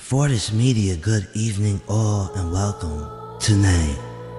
Fortis Media, good evening all and welcome. Tonight,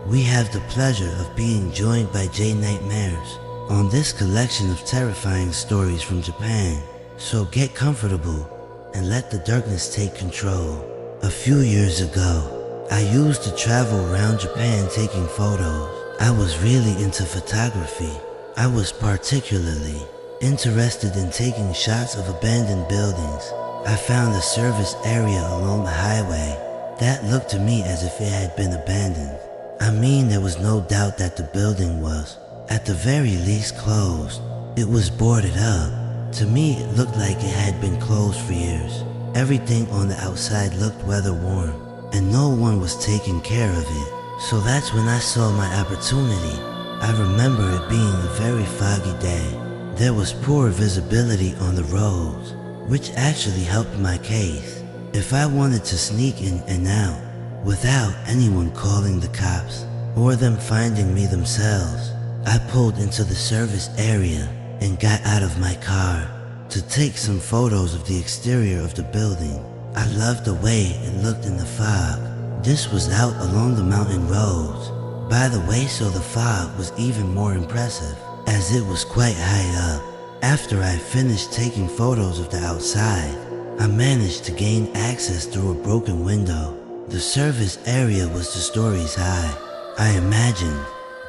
we have the pleasure of being joined by J Nightmares on this collection of terrifying stories from Japan. So get comfortable and let the darkness take control. A few years ago, I used to travel around Japan taking photos. I was really into photography. I was particularly interested in taking shots of abandoned buildings. I found a service area along the highway that looked to me as if it had been abandoned. I mean, there was no doubt that the building was, at the very least, closed. It was boarded up. To me, it looked like it had been closed for years. Everything on the outside looked weather worn, and no one was taking care of it. So that's when I saw my opportunity. I remember it being a very foggy day. There was poor visibility on the roads, which actually helped my case. If I wanted to sneak in and out without anyone calling the cops or them finding me themselves, I pulled into the service area and got out of my car to take some photos of the exterior of the building. I loved the way it looked in the fog. This was out along the mountain roads, by the way, so the fog was even more impressive as it was quite high up. After I finished taking photos of the outside, I managed to gain access through a broken window. The service area was 2 stories high. I imagined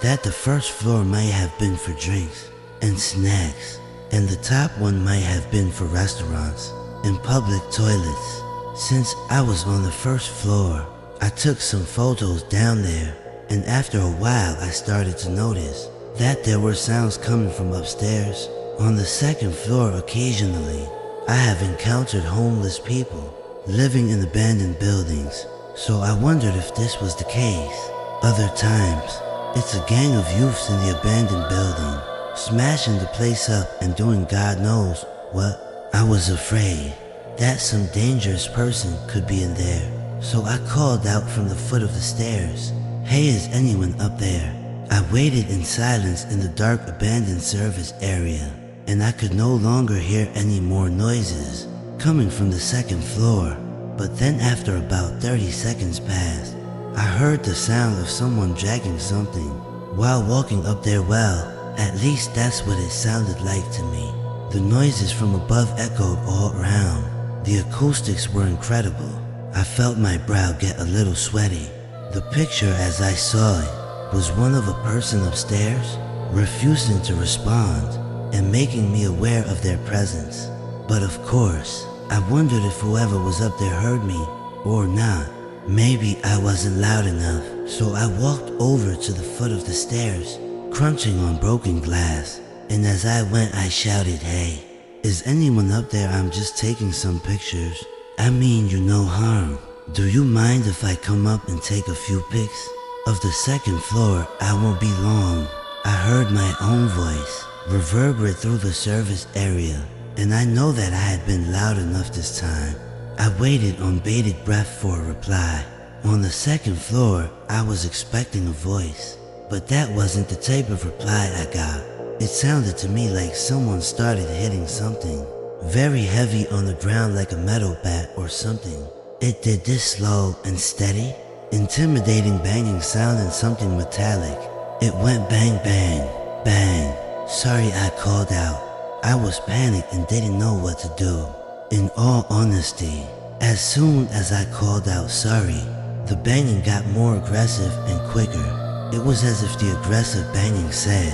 that the first floor might have been for drinks and snacks, and the top one might have been for restaurants and public toilets. Since I was on the first floor, I took some photos down there, and after a while I started to notice that there were sounds coming from upstairs. On the second floor occasionally, I have encountered homeless people living in abandoned buildings, so I wondered if this was the case. Other times, it's a gang of youths in the abandoned building, smashing the place up and doing God knows what. I was afraid that some dangerous person could be in there, so I called out from the foot of the stairs, "Hey, is anyone up there?" I waited in silence in the dark abandoned service area, and I could no longer hear any more noises coming from the second floor. But then after about 30 seconds passed, I heard the sound of someone dragging something while walking up there. Well, at least that's what it sounded like to me. The noises from above echoed all around. The acoustics were incredible. I felt my brow get a little sweaty. The picture as I saw it was one of a person upstairs refusing to respond and making me aware of their presence. But of course, I wondered if whoever was up there heard me or not. Maybe I wasn't loud enough, so I walked over to the foot of the stairs, crunching on broken glass, and as I went I shouted, "Hey, is anyone up there? I'm just taking some pictures. I mean you no harm. Do you mind if I come up and take a few pics of the second floor? I won't be long." I heard my own voice reverberate through the service area, and I know that I had been loud enough this time. I waited on bated breath for a reply. On the second floor, I was expecting a voice, but that wasn't the type of reply I got. It sounded to me like someone started hitting something very heavy on the ground, like a metal bat or something. It did this slow and steady, intimidating banging sound and something metallic. It went bang, bang, bang. Sorry, I called out. I was panicked and didn't know what to do. In all honesty, as soon as I called out sorry, the banging got more aggressive and quicker. It was as if the aggressive banging said,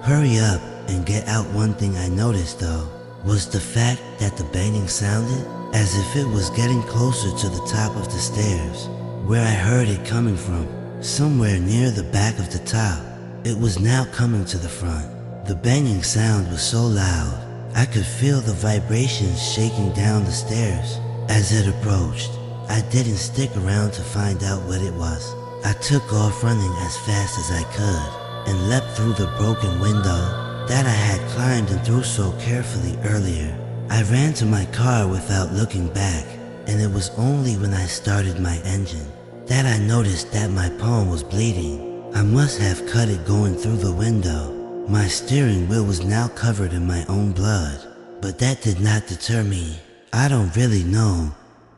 "Hurry up and get out." One thing I noticed though was the fact that the banging sounded as if it was getting closer to the top of the stairs, where I heard it coming from, somewhere near the back of the top. It was now coming to the front. The banging sound was so loud, I could feel the vibrations shaking down the stairs as it approached. I didn't stick around to find out what it was. I took off running as fast as I could and leapt through the broken window that I had climbed and through so carefully earlier. I ran to my car without looking back, and it was only when I started my engine that I noticed that my palm was bleeding. I must have cut it going through the window. My steering wheel was now covered in my own blood, but that did not deter me. I don't really know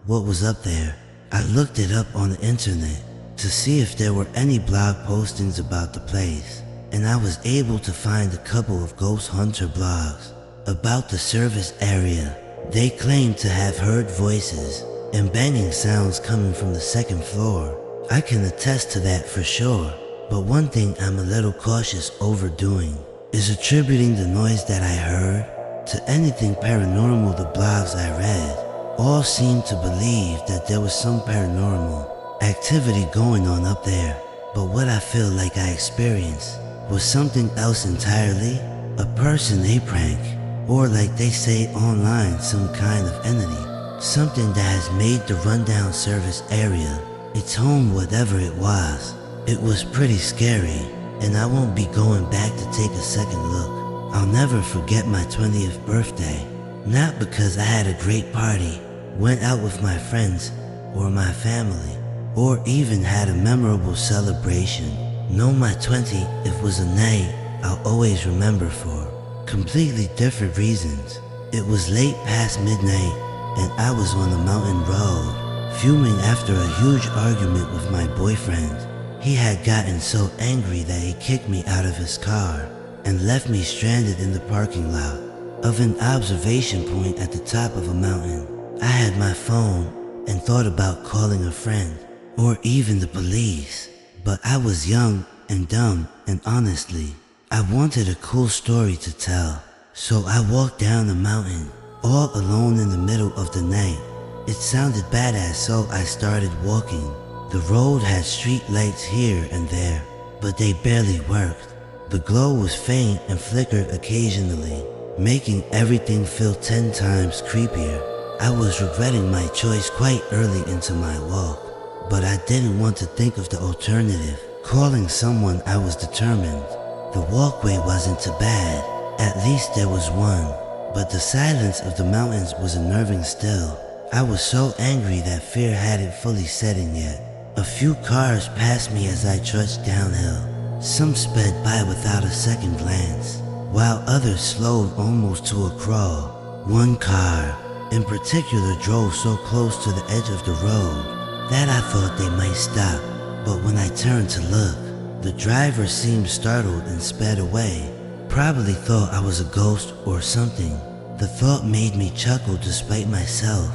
what was up there. I looked it up on the internet to see if there were any blog postings about the place, and I was able to find a couple of ghost hunter blogs about the service area. They claimed to have heard voices and banging sounds coming from the second floor. I can attest to that for sure, but one thing I'm a little cautious overdoing is attributing the noise that I heard to anything paranormal. The blogs I read all seemed to believe that there was some paranormal activity going on up there, but what I feel like I experienced was something else entirely, a person, a prank, or like they say online, some kind of entity, something that has made the rundown service area its home, whatever it was. It was pretty scary, and I won't be going back to take a second look. I'll never forget my 20th birthday, not because I had a great party, went out with my friends or my family, or even had a memorable celebration. No, my 20th was a night I'll always remember for completely different reasons. It was late past midnight, and I was on the mountain road, fuming after a huge argument with my boyfriend. He had gotten so angry that he kicked me out of his car and left me stranded in the parking lot of an observation point at the top of a mountain. I had my phone and thought about calling a friend or even the police, but I was young and dumb, and honestly, I wanted a cool story to tell. So I walked down the mountain all alone in the middle of the night. It sounded badass, so I started walking. The road had street lights here and there, but they barely worked. The glow was faint and flickered occasionally, making everything feel 10 times creepier. I was regretting my choice quite early into my walk, but I didn't want to think of the alternative. Calling someone, I was determined. The walkway wasn't too bad, at least there was one, but the silence of the mountains was unnerving still. I was so angry that fear hadn't fully set in yet. A few cars passed me as I trudged downhill. Some sped by without a second glance, while others slowed almost to a crawl. One car, in particular, drove so close to the edge of the road that I thought they might stop, but when I turned to look, the driver seemed startled and sped away. Probably thought I was a ghost or something. The thought made me chuckle despite myself.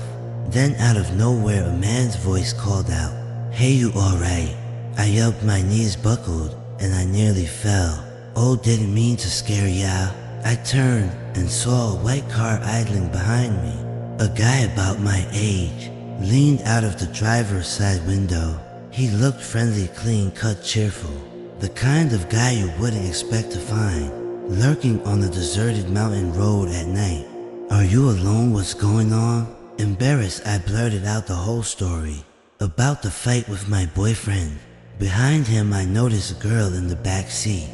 Then out of nowhere, a man's voice called out, "Hey, you alright?" I yelped, my knees buckled, and I nearly fell. Oh, didn't mean to scare ya. I turned and saw a white car idling behind me. A guy about my age leaned out of the driver's side window. He looked friendly, clean-cut, cheerful. The kind of guy you wouldn't expect to find lurking on a deserted mountain road at night. "Are you alone? What's going on?" Embarrassed, I blurted out the whole story about the fight with my boyfriend. Behind him, I noticed a girl in the back seat,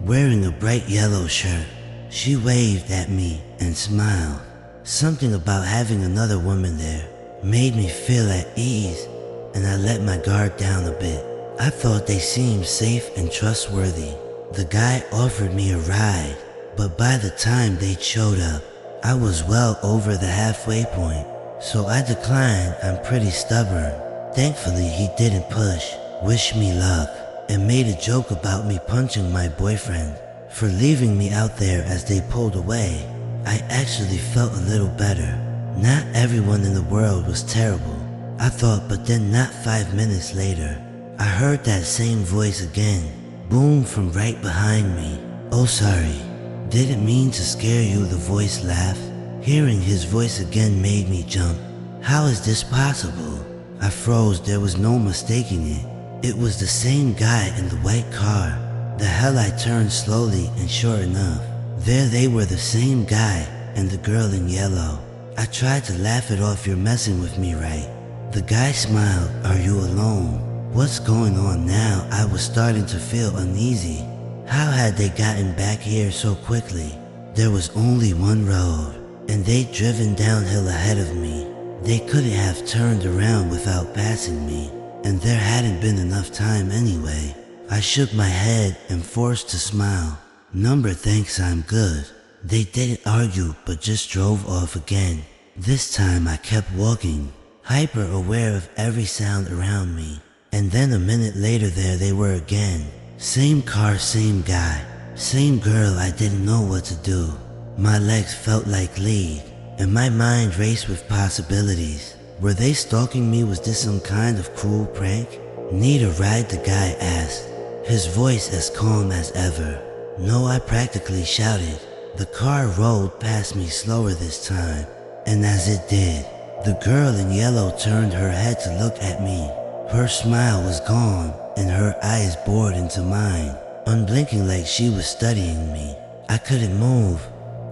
wearing a bright yellow shirt. She waved at me and smiled. Something about having another woman there made me feel at ease, and I let my guard down a bit. I thought they seemed safe and trustworthy. The guy offered me a ride, but by the time they showed up, I was well over the halfway point. So I declined. I'm pretty stubborn. Thankfully, he didn't push, wish me luck, and made a joke about me punching my boyfriend for leaving me out there as they pulled away. I actually felt a little better. Not everyone in the world was terrible, I thought, but then not 5 minutes later, I heard that same voice again, boom, from right behind me. "Oh, sorry. Didn't mean to scare you," the voice laughed. Hearing his voice again made me jump. How is this possible? I froze. There was no mistaking it. It was the same guy in the white car. The hell, I turned slowly, and sure enough, there they were, the same guy and the girl in yellow. I tried to laugh it off. "You're messing with me, right?" The guy smiled. "Are you alone? What's going on now?" I was starting to feel uneasy. How had they gotten back here so quickly? There was only one road, and they'd driven downhill ahead of me. They couldn't have turned around without passing me, and there hadn't been enough time anyway. I shook my head and forced to smile. "Number, thanks, I'm good." They didn't argue, but just drove off again. This time I kept walking, hyper aware of every sound around me. And then a minute later there they were again. Same car, same guy, same girl. I didn't know what to do. My legs felt like lead, and my mind raced with possibilities. Were they stalking me? Was this some kind of cruel prank? Need a ride? The guy asked, his voice as calm as ever. No, I practically shouted. The car rolled past me slower this time, and as it did, the girl in yellow turned her head to look at me. Her smile was gone, and her eyes bored into mine, unblinking like she was studying me. I couldn't move,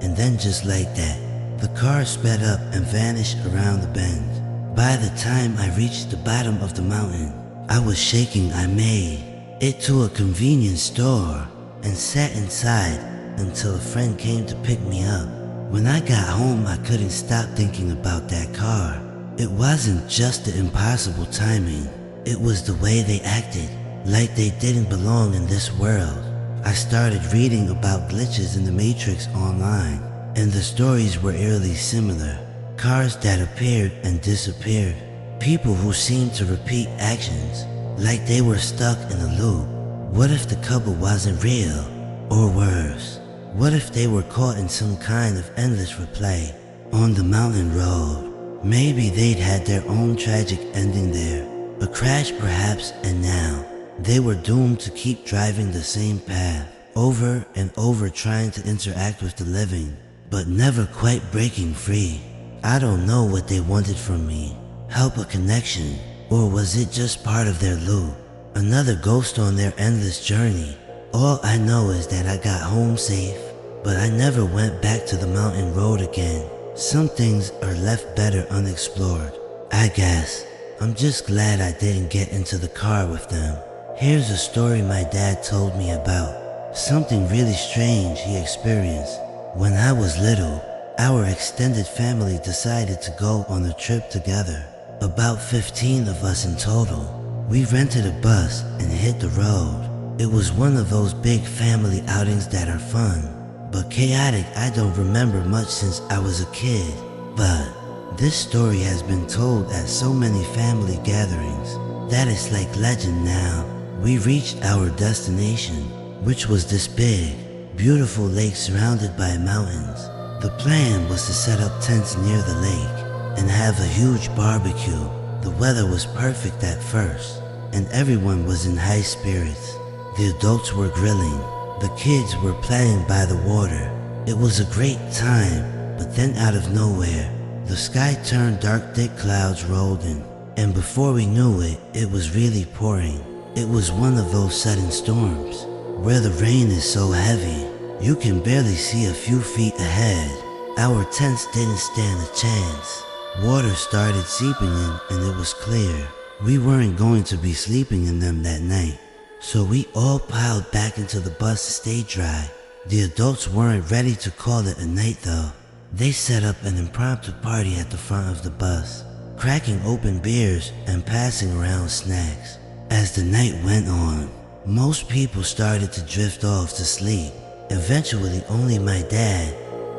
and then just like that, the car sped up and vanished around the bend. By the time I reached the bottom of the mountain, I was shaking. I made it to a convenience store and sat inside until a friend came to pick me up. When I got home, I couldn't stop thinking about that car. It wasn't just the impossible timing, it was the way they acted, like they didn't belong in this world. I started reading about glitches in the Matrix online, and the stories were eerily similar. Cars that appeared and disappeared, people who seemed to repeat actions, like they were stuck in a loop. What if the couple wasn't real? Or worse, what if they were caught in some kind of endless replay on the mountain road? Maybe they'd had their own tragic ending there, a crash perhaps, and now they were doomed to keep driving the same path over and over, trying to interact with the living, but never quite breaking free. I don't know what they wanted from me, help, a connection, or was it just part of their loop, another ghost on their endless journey? All I know is that I got home safe, but I never went back to the mountain road again. Some things are left better unexplored, I guess. I'm just glad I didn't get into the car with them. Here's a story my dad told me about, something really strange he experienced. When I was little, our extended family decided to go on a trip together. About 15 of us in total. We rented a bus and hit the road. It was one of those big family outings that are fun, but chaotic. I don't remember much since I was a kid, but this story has been told at so many family gatherings that it's like legend now. We reached our destination, which was this big, beautiful lake surrounded by mountains. The plan was to set up tents near the lake and have a huge barbecue. The weather was perfect at first, and everyone was in high spirits. The adults were grilling, the kids were playing by the water. It was a great time, but then out of nowhere, the sky turned dark, thick clouds rolled in, and before we knew it, it was really pouring. It was one of those sudden storms, where the rain is so heavy, you can barely see a few feet ahead. Our tents didn't stand a chance. Water started seeping in, and it was clear we weren't going to be sleeping in them that night. So we all piled back into the bus to stay dry. The adults weren't ready to call it a night though. They set up an impromptu party at the front of the bus, cracking open beers and passing around snacks. As the night went on, most people started to drift off to sleep. Eventually, only my dad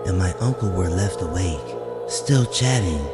and my uncle were left awake, still chatting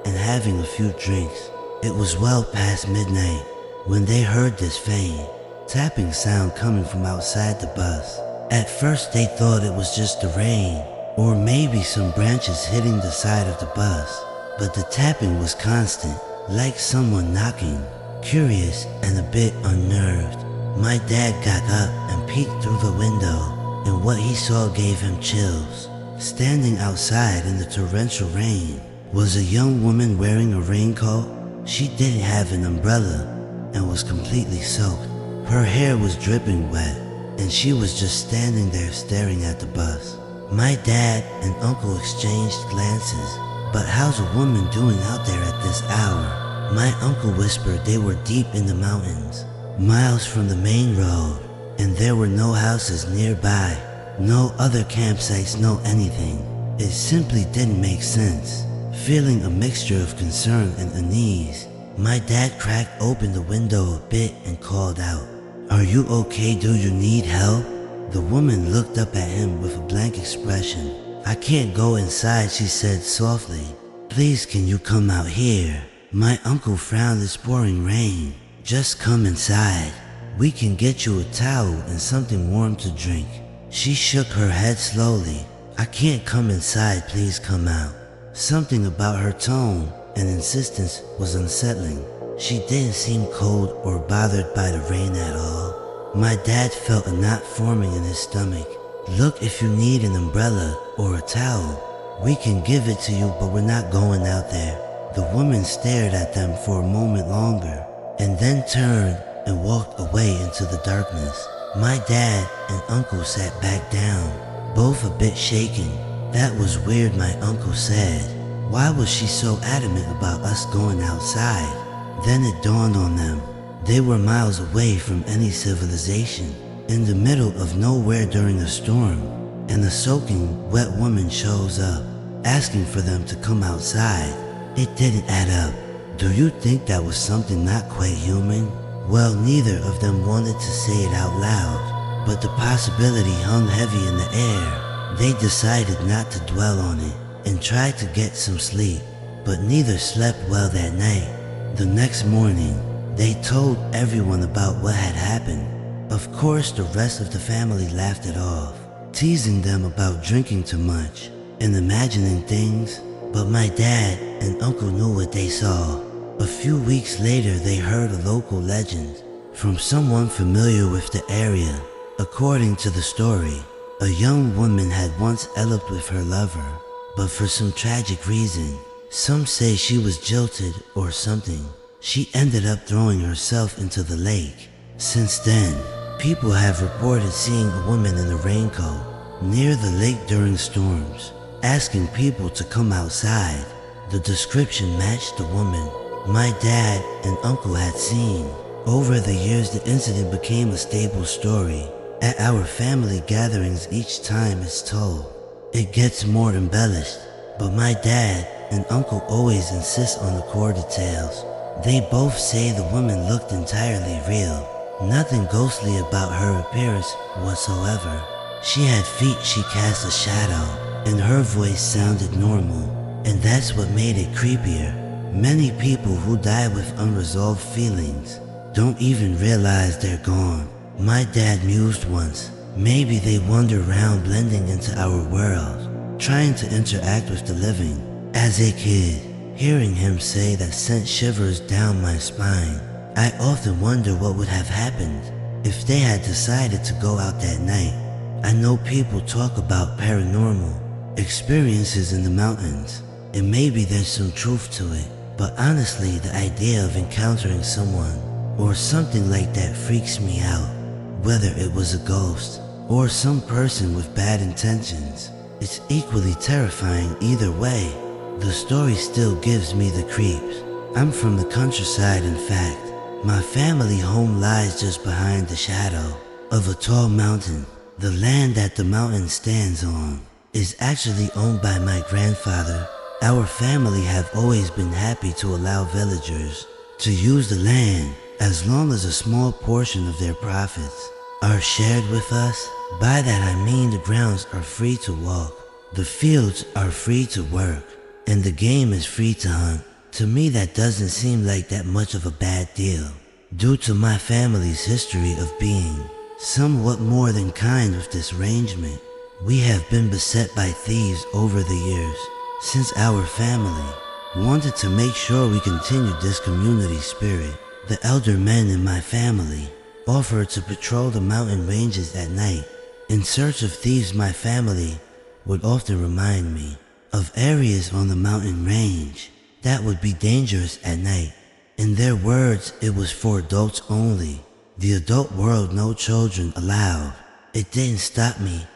and having a few drinks. It was well past midnight when they heard this faint tapping sound coming from outside the bus. At first they thought it was just the rain, or maybe some branches hitting the side of the bus, but the tapping was constant, like someone knocking. Curious and a bit unnerved, my dad got up and peeked through the window, and what he saw gave him chills. Standing outside in the torrential rain was a young woman wearing a raincoat. She didn't have an umbrella and was completely soaked. Her hair was dripping wet, and she was just standing there staring at the bus. My dad and uncle exchanged glances. But how's a woman doing out there at this hour? My uncle whispered they were deep in the mountains, miles from the main road, and there were no houses nearby, no other campsites, no anything. It simply didn't make sense. Feeling a mixture of concern and unease, my dad cracked open the window a bit and called out, "Are you okay? Do you need help?" The woman looked up at him with a blank expression. "I can't go inside," she said softly. "Please, can you come out here?" My uncle frowned. It's pouring rain. Just come inside. We can get you a towel and something warm to drink. She shook her head slowly. I can't come inside, please come out. Something about her tone and insistence was unsettling. She didn't seem cold or bothered by the rain at all. My dad felt a knot forming in his stomach. Look, if you need an umbrella or a towel, we can give it to you, but we're not going out there. The woman stared at them for a moment longer and then turned and walked away into the darkness. My dad and uncle sat back down, both a bit shaken. That was weird, my uncle said. Why was she so adamant about us going outside? Then it dawned on them. They were miles away from any civilization, in the middle of nowhere during a storm, and a soaking wet woman shows up, asking for them to come outside. It didn't add up. Do you think that was something not quite human? Well, neither of them wanted to say it out loud, but the possibility hung heavy in the air. They decided not to dwell on it and tried to get some sleep, but neither slept well that night. The next morning, they told everyone about what had happened. Of course, the rest of the family laughed it off, teasing them about drinking too much and imagining things, but my dad and uncle knew what they saw. A few weeks later, they heard a local legend from someone familiar with the area. According to the story, a young woman had once eloped with her lover, but for some tragic reason, some say she was jilted or something, she ended up throwing herself into the lake. Since then, people have reported seeing a woman in a raincoat near the lake during storms, asking people to come outside. The description matched the woman my dad and uncle had seen. Over the years, the incident became a staple story at our family gatherings. Each time it's told, it gets more embellished, but my dad and uncle always insist on the core details. They both say the woman looked entirely real. Nothing ghostly about her appearance whatsoever. She had feet, she cast a shadow, and her voice sounded normal, and that's what made it creepier. Many people who die with unresolved feelings don't even realize they're gone. My dad mused once, maybe they wander around blending into our world, trying to interact with the living. As a kid, hearing him say that sent shivers down my spine. I often wonder what would have happened if they had decided to go out that night. I know people talk about paranormal experiences in the mountains, and maybe there's some truth to it. But honestly, the idea of encountering someone or something like that freaks me out. Whether it was a ghost or some person with bad intentions, it's equally terrifying either way. The story still gives me the creeps. I'm from the countryside, in fact. My family home lies just behind the shadow of a tall mountain. The land that the mountain stands on is actually owned by my grandfather. Our family have always been happy to allow villagers to use the land as long as a small portion of their profits are shared with us. By that I mean the grounds are free to walk, the fields are free to work, and the game is free to hunt. To me, that doesn't seem like that much of a bad deal. Due to my family's history of being somewhat more than kind with this arrangement, we have been beset by thieves over the years. Since our family wanted to make sure we continued this community spirit, the elder men in my family offered to patrol the mountain ranges at night in search of thieves. My family would often remind me of areas on the mountain range that would be dangerous at night. In their words, it was for adults only. The adult world, no children allowed. It didn't stop me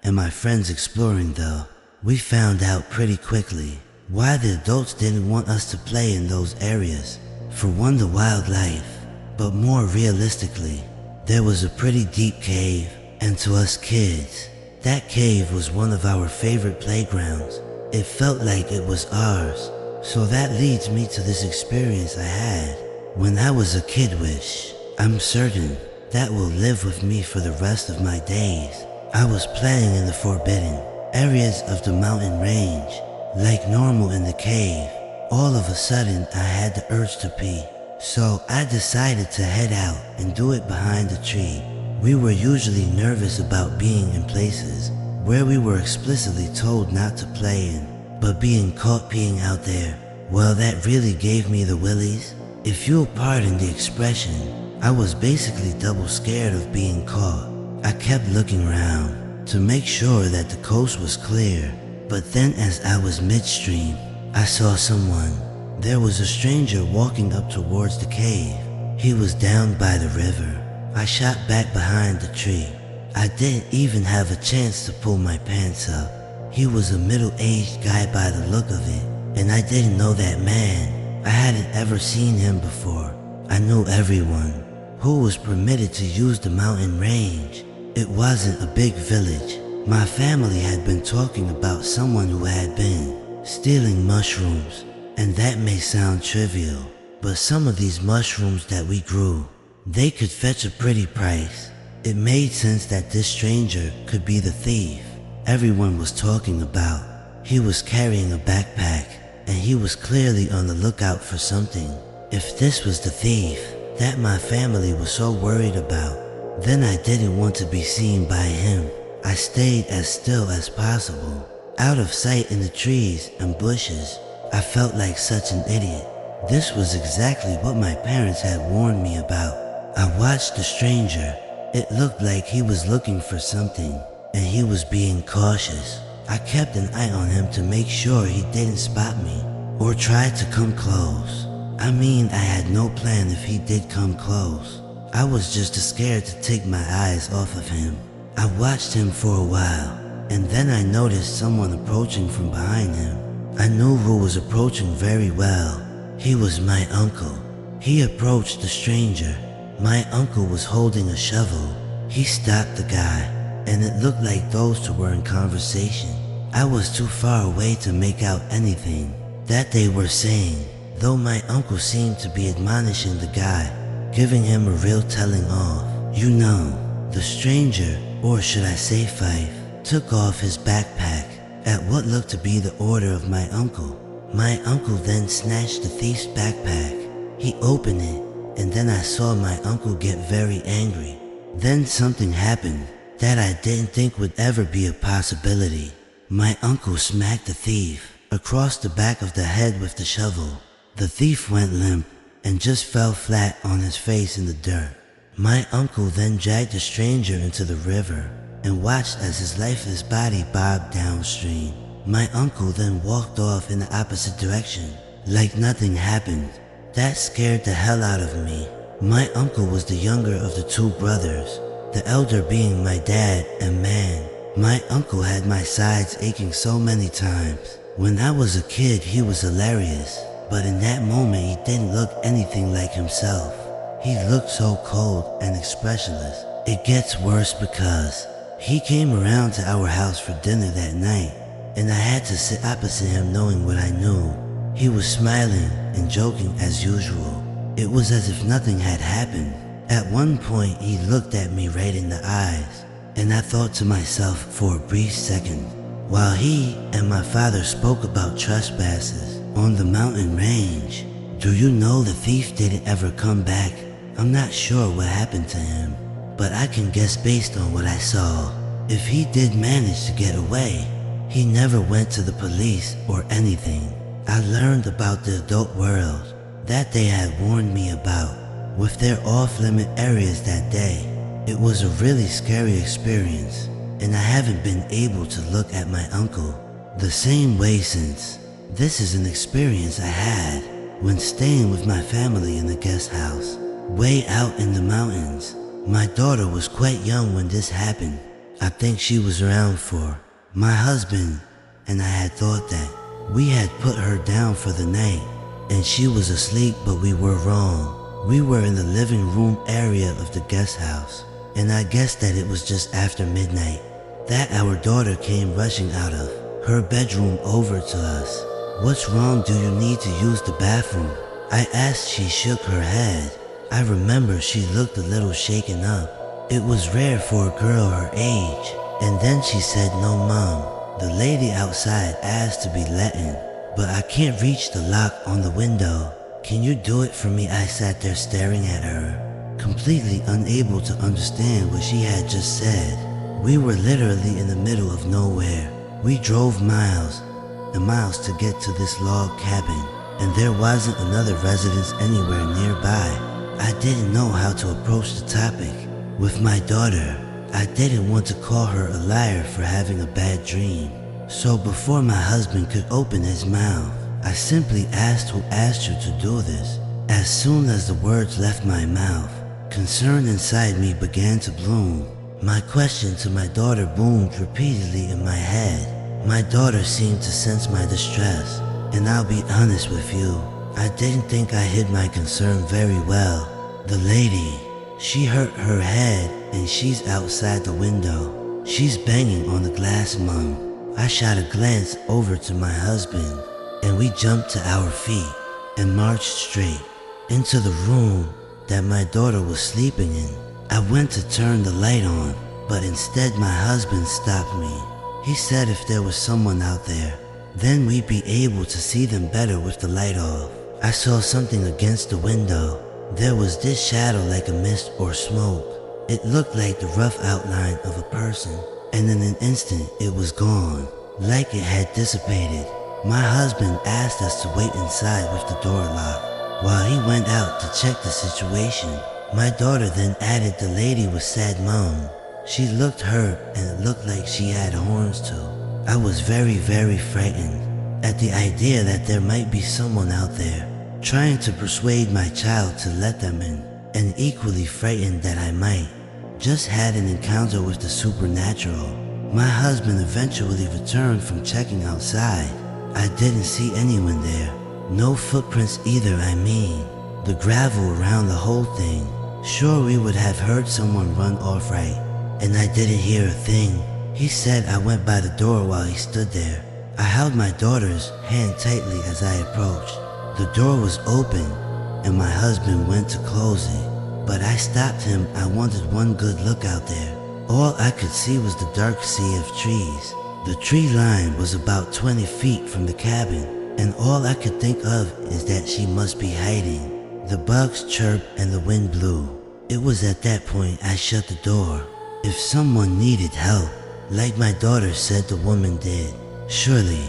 and my friends exploring though. We found out pretty quickly why the adults didn't want us to play in those areas. For one, the wildlife, but more realistically, there was a pretty deep cave, and to us kids, that cave was one of our favorite playgrounds. It felt like it was ours. So that leads me to this experience I had when I was a kid, which I'm certain that will live with me for the rest of my days. I was playing in the forbidden areas of the mountain range, like normal in the cave. All of a sudden, I had the urge to pee. So I decided to head out and do it behind a tree. We were usually nervous about being in places where we were explicitly told not to play in, but being caught peeing out there, well, that really gave me the willies. If you'll pardon the expression, I was basically double scared of being caught. I kept looking around to make sure that the coast was clear, but then as I was midstream, I saw someone. There was a stranger walking up towards the cave. He was down by the river. I shot back behind the tree. I didn't even have a chance to pull my pants up. He was a middle-aged guy by the look of it, and I didn't know that man. I hadn't ever seen him before. I knew everyone who was permitted to use the mountain range. It wasn't a big village. My family had been talking about someone who had been stealing mushrooms, and that may sound trivial, but some of these mushrooms that we grew, they could fetch a pretty price. It made sense that this stranger could be the thief everyone was talking about. He was carrying a backpack, and he was clearly on the lookout for something. If this was the thief that my family was so worried about, then I didn't want to be seen by him. I stayed as still as possible, out of sight in the trees and bushes. I felt like such an idiot. This was exactly what my parents had warned me about. I watched the stranger. It looked like he was looking for something, and he was being cautious. I kept an eye on him to make sure he didn't spot me or try to come close. I mean, I had no plan if he did come close. I was just scared to take my eyes off of him. I watched him for a while, and then I noticed someone approaching from behind him. I knew who was approaching very well. He was my uncle. He approached the stranger. My uncle was holding a shovel. He stopped the guy, and it looked like those two were in conversation. I was too far away to make out anything that they were saying, though my uncle seemed to be admonishing the guy, giving him a real telling off. You know, the stranger, or should I say Fife, took off his backpack at what looked to be the order of my uncle. My uncle then snatched the thief's backpack. He opened it, and then I saw my uncle get very angry. Then something happened that I didn't think would ever be a possibility. My uncle smacked the thief across the back of the head with the shovel. The thief went limp and just fell flat on his face in the dirt. My uncle then dragged the stranger into the river and watched as his lifeless body bobbed downstream. My uncle then walked off in the opposite direction, like nothing happened. That scared the hell out of me. My uncle was the younger of the two brothers, the elder being my dad, and man, my uncle had my sides aching so many times. When I was a kid, he was hilarious, but in that moment he didn't look anything like himself. He looked so cold and expressionless. It gets worse because he came around to our house for dinner that night, and I had to sit opposite him knowing what I knew. He was smiling and joking as usual. It was as if nothing had happened. At one point, he looked at me right in the eyes, and I thought to myself for a brief second, while he and my father spoke about trespasses on the mountain range. Do you know the thief didn't ever come back? I'm not sure what happened to him, but I can guess based on what I saw. If he did manage to get away, he never went to the police or anything. I learned about the adult world that they had warned me about with their off-limit areas that day. It was a really scary experience, and I haven't been able to look at my uncle the same way since. This is an experience I had when staying with my family in the guest house, way out in the mountains. My daughter was quite young when this happened. I think she was around 4. My husband and I had thought that we had put her down for the night and she was asleep, but we were wrong. We were in the living room area of the guest house, and I guessed that it was just after midnight that our daughter came rushing out of her bedroom over to us. What's wrong? Do you need to use the bathroom? I asked. She shook her head. I remember she looked a little shaken up. It was rare for a girl her age. And then she said, "No, Mom. The lady outside asked to be let in." but I can't reach the lock on the window. Can you do it for me?" I sat there staring at her, completely unable to understand what she had just said. We were literally in the middle of nowhere. We drove miles and miles to get to this log cabin, and there wasn't another residence anywhere nearby. I didn't know how to approach the topic with my daughter. I didn't want to call her a liar for having a bad dream. So before my husband could open his mouth, I simply asked, "Who asked you to do this?" As soon as the words left my mouth, concern inside me began to bloom. My question to my daughter boomed repeatedly in my head. My daughter seemed to sense my distress, and I'll be honest with you, I didn't think I hid my concern very well. "The lady, she hurt her head and she's outside the window. She's banging on the glass, Mom." I shot a glance over to my husband, and we jumped to our feet and marched straight into the room that my daughter was sleeping in. I went to turn the light on, but instead my husband stopped me. He said if there was someone out there, then we'd be able to see them better with the light off. I saw something against the window. There was this shadow like a mist or smoke. It looked like the rough outline of a person, and in an instant it was gone, like it had dissipated. My husband asked us to wait inside with the door locked while he went out to check the situation. My daughter then added the lady was sad, Mom. She looked hurt and it looked like she had horns too. I was very, very frightened at the idea that there might be someone out there trying to persuade my child to let them in, and equally frightened that I might just had an encounter with the supernatural. My husband eventually returned from checking outside. I didn't see anyone there. No footprints either, I mean. The gravel around the whole thing. Sure, we would have heard someone run off, right? And I didn't hear a thing. He said I went by the door while he stood there. I held my daughter's hand tightly as I approached. The door was open and my husband went to close it, but I stopped him. I wanted one good look out there. All I could see was the dark sea of trees. The tree line was about 20 feet from the cabin, and all I could think of is that she must be hiding. The bugs chirped and the wind blew. It was at that point I shut the door. If someone needed help, like my daughter said the woman did, surely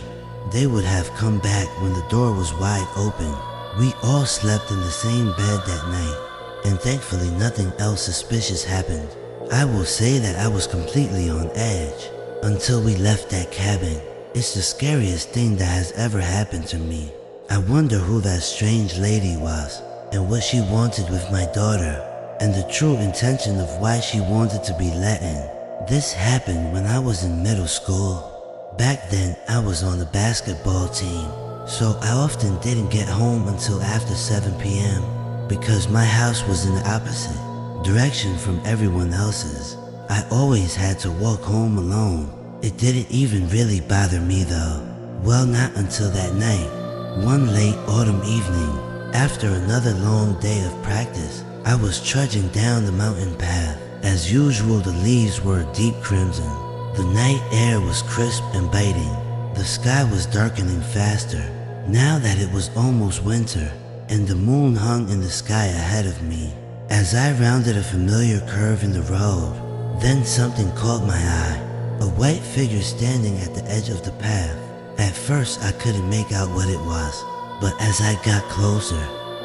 they would have come back when the door was wide open. We all slept in the same bed that night, and thankfully nothing else suspicious happened. I will say that I was completely on edge until we left that cabin. It's the scariest thing that has ever happened to me. I wonder who that strange lady was, and what she wanted with my daughter, and the true intention of why she wanted to be let in. This happened when I was in middle school. Back then, I was on the basketball team, so I often didn't get home until after 7 p.m. because my house was in the opposite direction from everyone else's. I always had to walk home alone. It didn't even really bother me though. Well, not until that night. One late autumn evening, after another long day of practice, I was trudging down the mountain path. As usual, the leaves were a deep crimson. The night air was crisp and biting. The sky was darkening faster, now that it was almost winter, and the moon hung in the sky ahead of me. As I rounded a familiar curve in the road, then something caught my eye. A white figure standing at the edge of the path. At first I couldn't make out what it was, but as I got closer,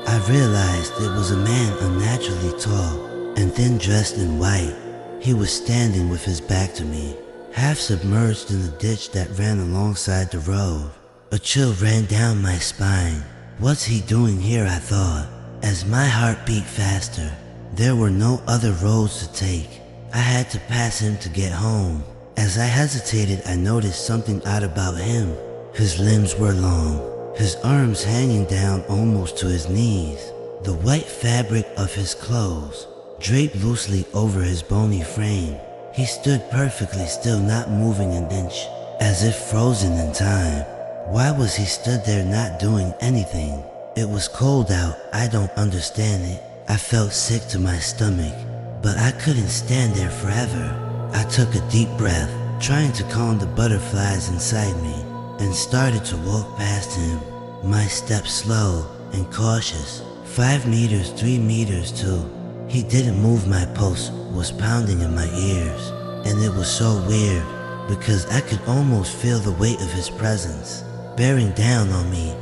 I realized it was a man unnaturally tall and thin, dressed in white. He was standing with his back to me, half submerged in the ditch that ran alongside the road. A chill ran down my spine. What's he doing here, I thought, as my heart beat faster. There were no other roads to take. I had to pass him to get home. As I hesitated, I noticed something odd about him. His limbs were long, his arms hanging down almost to his knees. The white fabric of his clothes draped loosely over his bony frame. He stood perfectly still, not moving an inch, as if frozen in time. Why was he stood there not doing anything? It was cold out, I don't understand it. I felt sick to my stomach, but I couldn't stand there forever. I took a deep breath, trying to calm the butterflies inside me. and started to walk past him, my steps slow and cautious. 5 meters, 3 meters too. He didn't move. My pulse was pounding in my ears, and it was so weird because I could almost feel the weight of his presence bearing down on me.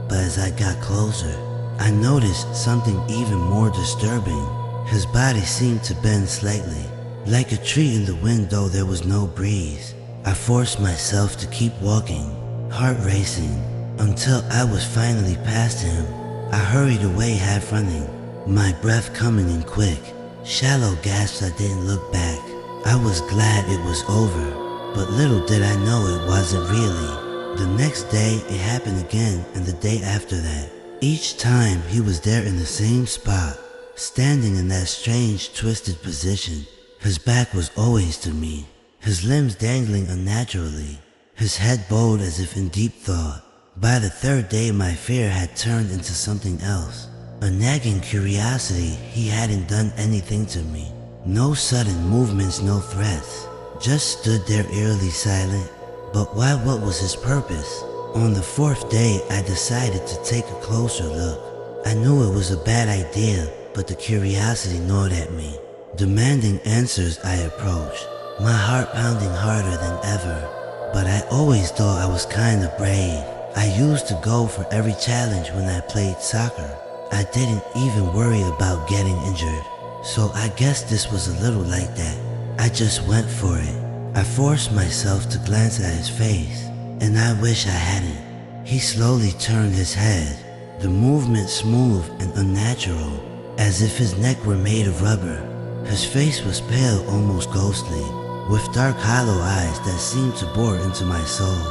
But as I got closer, I noticed something even more disturbing. His body seemed to bend slightly, like a tree in the wind though there was no breeze. I forced myself to keep walking, heart racing, until I was finally past him. I hurried away half running, my breath coming in quick. Shallow gasps. I didn't look back. I was glad it was over, but little did I know it wasn't really. The next day it happened again, and the day after that. Each time he was there in the same spot, standing in that strange twisted position. His back was always to me, his limbs dangling unnaturally, his head bowed as if in deep thought. By the third day my fear had turned into something else, a nagging curiosity. He hadn't done anything to me, no sudden movements, no threats, just stood there eerily silent. But why? What was his purpose? On the 4th day I decided to take a closer look. I knew it was a bad idea, but the curiosity gnawed at me. Demanding answers, I approached, my heart pounding harder than ever. But I always thought I was kinda brave. I used to go for every challenge when I played soccer. I didn't even worry about getting injured, so I guess this was a little like that. I just went for it. I forced myself to glance at his face, and I wish I hadn't. He slowly turned his head, the movement smooth and unnatural, as if his neck were made of rubber. His face was pale, almost ghostly, with dark hollow eyes that seemed to bore into my soul.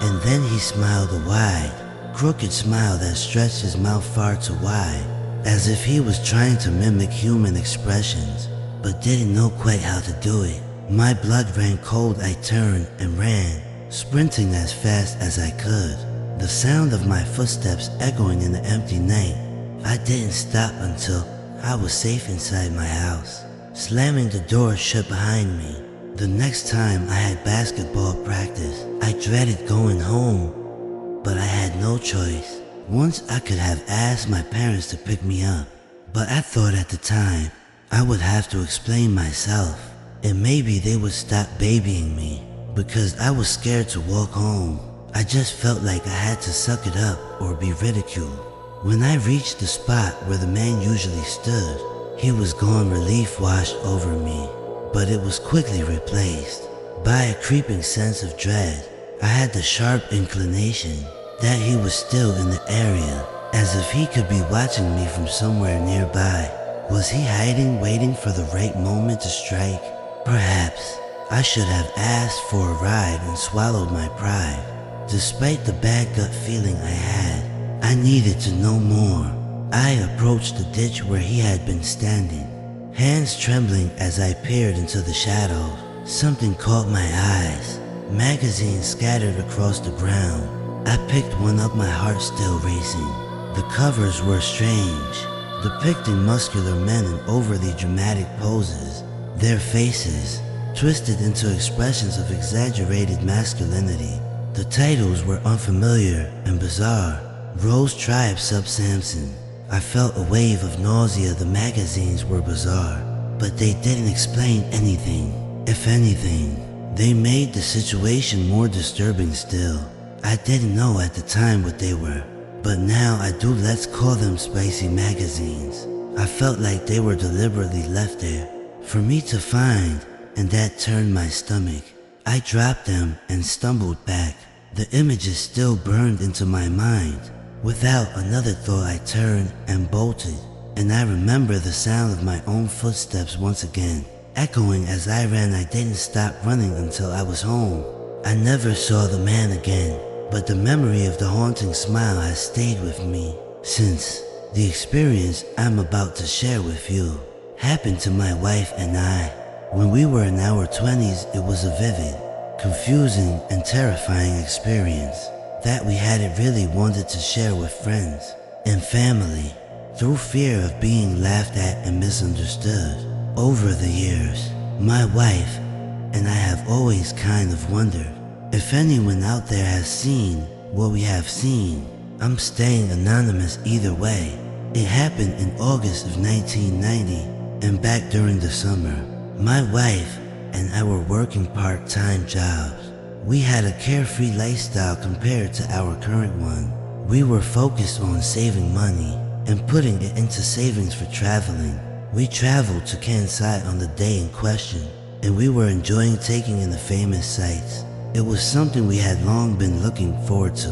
And then he smiled, a wide, crooked smile that stretched his mouth far too wide, as if he was trying to mimic human expressions, but didn't know quite how to do it. My blood ran cold. I turned and ran, sprinting as fast as I could, the sound of my footsteps echoing in the empty night. I didn't stop until I was safe inside my house, slamming the door shut behind me. The next time I had basketball practice, I dreaded going home, but I had no choice. Once I could have asked my parents to pick me up, but I thought at the time I would have to explain myself, and maybe they would stop babying me because I was scared to walk home. I just felt like I had to suck it up or be ridiculed. When I reached the spot where the man usually stood, he was gone. Relief washed over me, but it was quickly replaced by a creeping sense of dread. I had the sharp inclination that he was still in the area, as if he could be watching me from somewhere nearby. Was he hiding, waiting for the right moment to strike? Perhaps I should have asked for a ride and swallowed my pride. Despite the bad gut feeling I had, I needed to know more. I approached the ditch where he had been standing, hands trembling as I peered into the shadows. Something caught my eyes. Magazines scattered across the ground. I picked one up, my heart still racing. The covers were strange, depicting muscular men in overly dramatic poses, their faces twisted into expressions of exaggerated masculinity. The titles were unfamiliar and bizarre. Rose Tribe Sub Samson. I felt a wave of nausea. The magazines were bizarre, but they didn't explain anything. If anything, they made the situation more disturbing still. I didn't know at the time what they were, but now I do. Let's call them spicy magazines. I felt like they were deliberately left there for me to find, and that turned my stomach. I dropped them and stumbled back. The images still burned into my mind. Without another thought, I turned and bolted, and I remember the sound of my own footsteps once again, echoing as I ran. I didn't stop running until I was home. I never saw the man again, but the memory of the haunting smile has stayed with me since. The experience I'm about to share with you happened to my wife and I. When we were in our 20s, it was a vivid, confusing, and terrifying experience that we hadn't really wanted to share with friends and family through fear of being laughed at and misunderstood. Over the years, my wife and I have always kind of wondered If anyone out there has seen what we have seen, I'm staying anonymous either way. It happened in August of 1990 and back during the summer. My wife and I were working part-time jobs. We had a carefree lifestyle compared to our current one. We were focused on saving money and putting it into savings for traveling. We traveled to Kansai on the day in question, and we were enjoying taking in the famous sights. It was something we had long been looking forward to.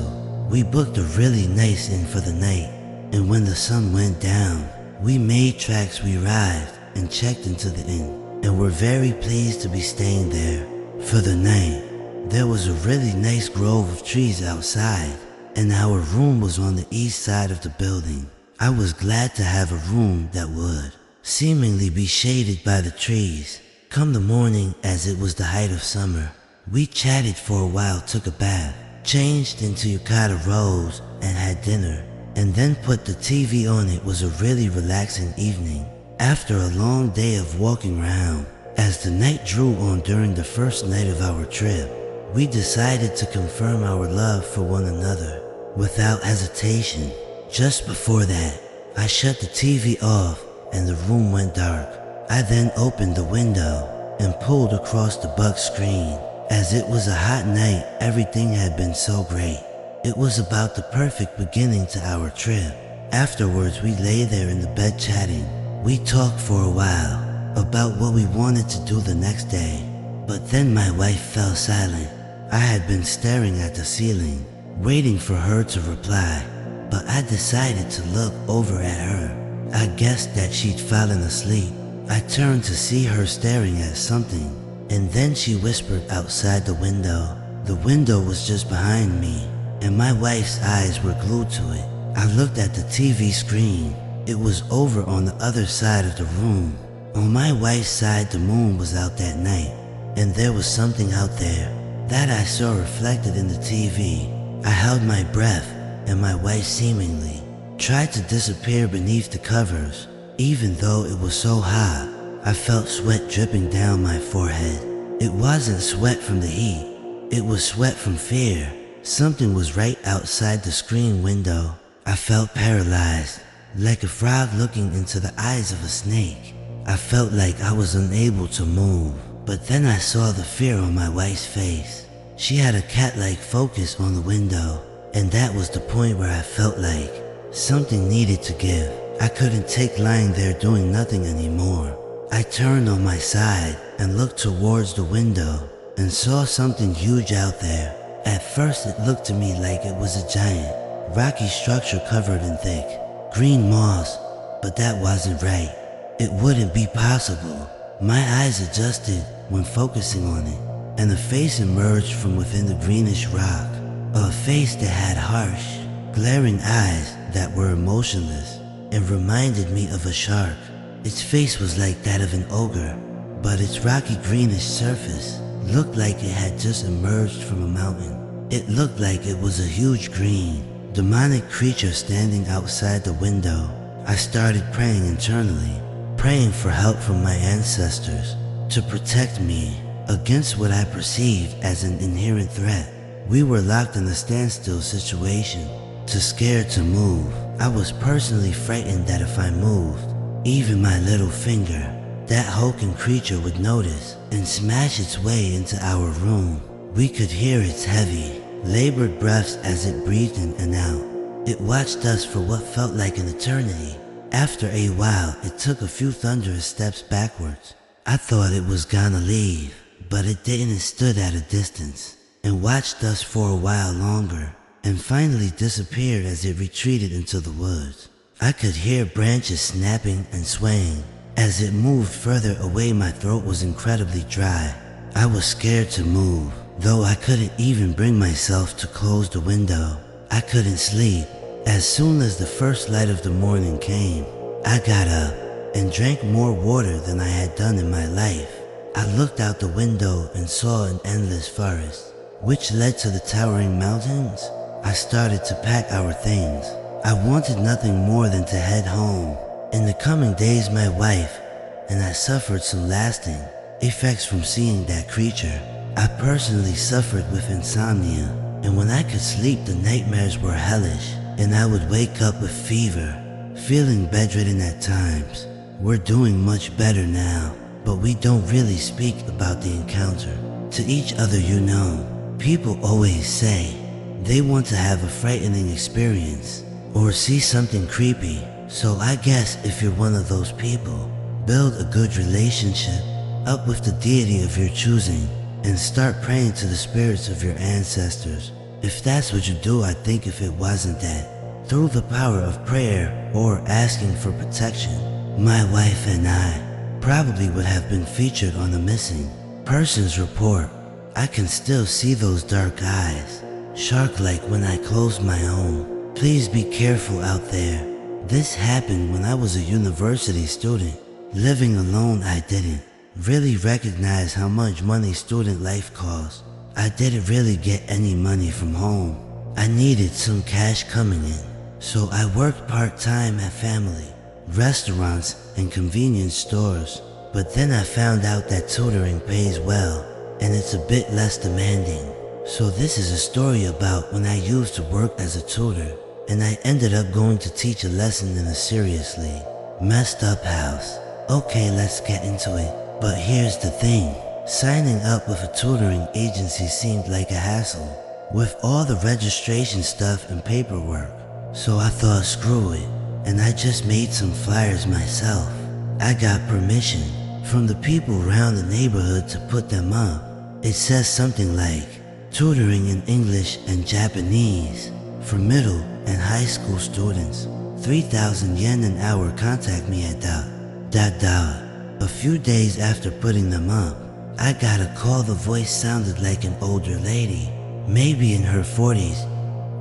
We booked a really nice inn for the night, and when the sun went down, we made tracks. We arrived and checked into the inn, and were very pleased to be staying there for the night. There was a really nice grove of trees outside, and our room was on the east side of the building. I was glad to have a room that would seemingly be shaded by the trees. Come the morning, as it was the height of summer, we chatted for a while, took a bath, changed into yukata robes, and had dinner, and then put the TV on. It was a really relaxing evening. After a long day of walking around, as the night drew on during the first night of our trip, we decided to confirm our love for one another without hesitation. Just before that, I shut the TV off and the room went dark. I then opened the window and pulled across the buck screen. As it was a hot night, everything had been so great. It was about the perfect beginning to our trip. Afterwards, we lay there in the bed chatting. We talked for a while about what we wanted to do the next day, but then my wife fell silent. I had been staring at the ceiling, waiting for her to reply, but I decided to look over at her. I guessed that she'd fallen asleep. I turned to see her staring at something, and then she whispered outside the window. The window was just behind me, and my wife's eyes were glued to it. I looked at the TV screen. It was over on the other side of the room. On my wife's side, the moon was out that night, and there was something out there that I saw reflected in the TV. I held my breath, and my wife seemingly tried to disappear beneath the covers. Even though it was so hot, I felt sweat dripping down my forehead. It wasn't sweat from the heat, it was sweat from fear. Something was right outside the screen window. I felt paralyzed, like a frog looking into the eyes of a snake. I felt like I was unable to move, but then I saw the fear on my wife's face. She had a cat-like focus on the window, and that was the point where I felt like something needed to give. I couldn't take lying there doing nothing anymore. I turned on my side and looked towards the window and saw something huge out there. At first it looked to me like it was a giant, rocky structure covered in thick, green moss, but that wasn't right. It wouldn't be possible. My eyes adjusted when focusing on it, and a face emerged from within the greenish rock. A face that had harsh, glaring eyes that were emotionless and reminded me of a shark. Its face was like that of an ogre, but its rocky greenish surface looked like it had just emerged from a mountain. It looked like it was a huge green, demonic creature standing outside the window. I started praying internally, praying for help from my ancestors to protect me against what I perceived as an inherent threat. We were locked in a standstill situation, too scared to move. I was personally frightened that if I moved, even my little finger, that hulking creature would notice and smash its way into our room. We could hear its heavy, labored breaths as it breathed in and out. It watched us for what felt like an eternity. After a while, it took a few thunderous steps backwards. I thought it was gonna leave, but it didn't. It stood at a distance and watched us for a while longer, and finally disappeared as it retreated into the woods. I could hear branches snapping and swaying. As it moved further away, my throat was incredibly dry. I was scared to move, though I couldn't even bring myself to close the window. I couldn't sleep. As soon as the first light of the morning came, I got up and drank more water than I had done in my life. I looked out the window and saw an endless forest, which led to the towering mountains. I started to pack our things. I wanted nothing more than to head home. In the coming days, my wife and I suffered some lasting effects from seeing that creature. I personally suffered with insomnia, and when I could sleep the nightmares were hellish, and I would wake up with fever, feeling bedridden at times. We're doing much better now, but we don't really speak about the encounter to each other, you know. People always say they want to have a frightening experience or see something creepy, so I guess if you're one of those people, build a good relationship up with the deity of your choosing and start praying to the spirits of your ancestors. If that's what you do, I think if it wasn't that, through the power of prayer or asking for protection, my wife and I probably would have been featured on the missing persons report. I can still see those dark eyes, shark-like when I close my own. Please be careful out there. This happened when I was a university student. Living alone, I didn't really recognize how much money student life costs. I didn't really get any money from home. I needed some cash coming in, so I worked part-time at family restaurants and convenience stores. But then I found out that tutoring pays well, and it's a bit less demanding. So this is a story about when I used to work as a tutor, and I ended up going to teach a lesson in a seriously messed up house. Okay, let's get into it. But here's the thing. Signing up with a tutoring agency seemed like a hassle, with all the registration stuff and paperwork. So I thought, screw it, and I just made some flyers myself. I got permission from the people around the neighborhood to put them up. It says something like, tutoring in English and Japanese for middle and high school students. 3,000 yen an hour. Contact me at ... A few days after putting them up, I got a call. The voice sounded like an older lady, maybe in her 40s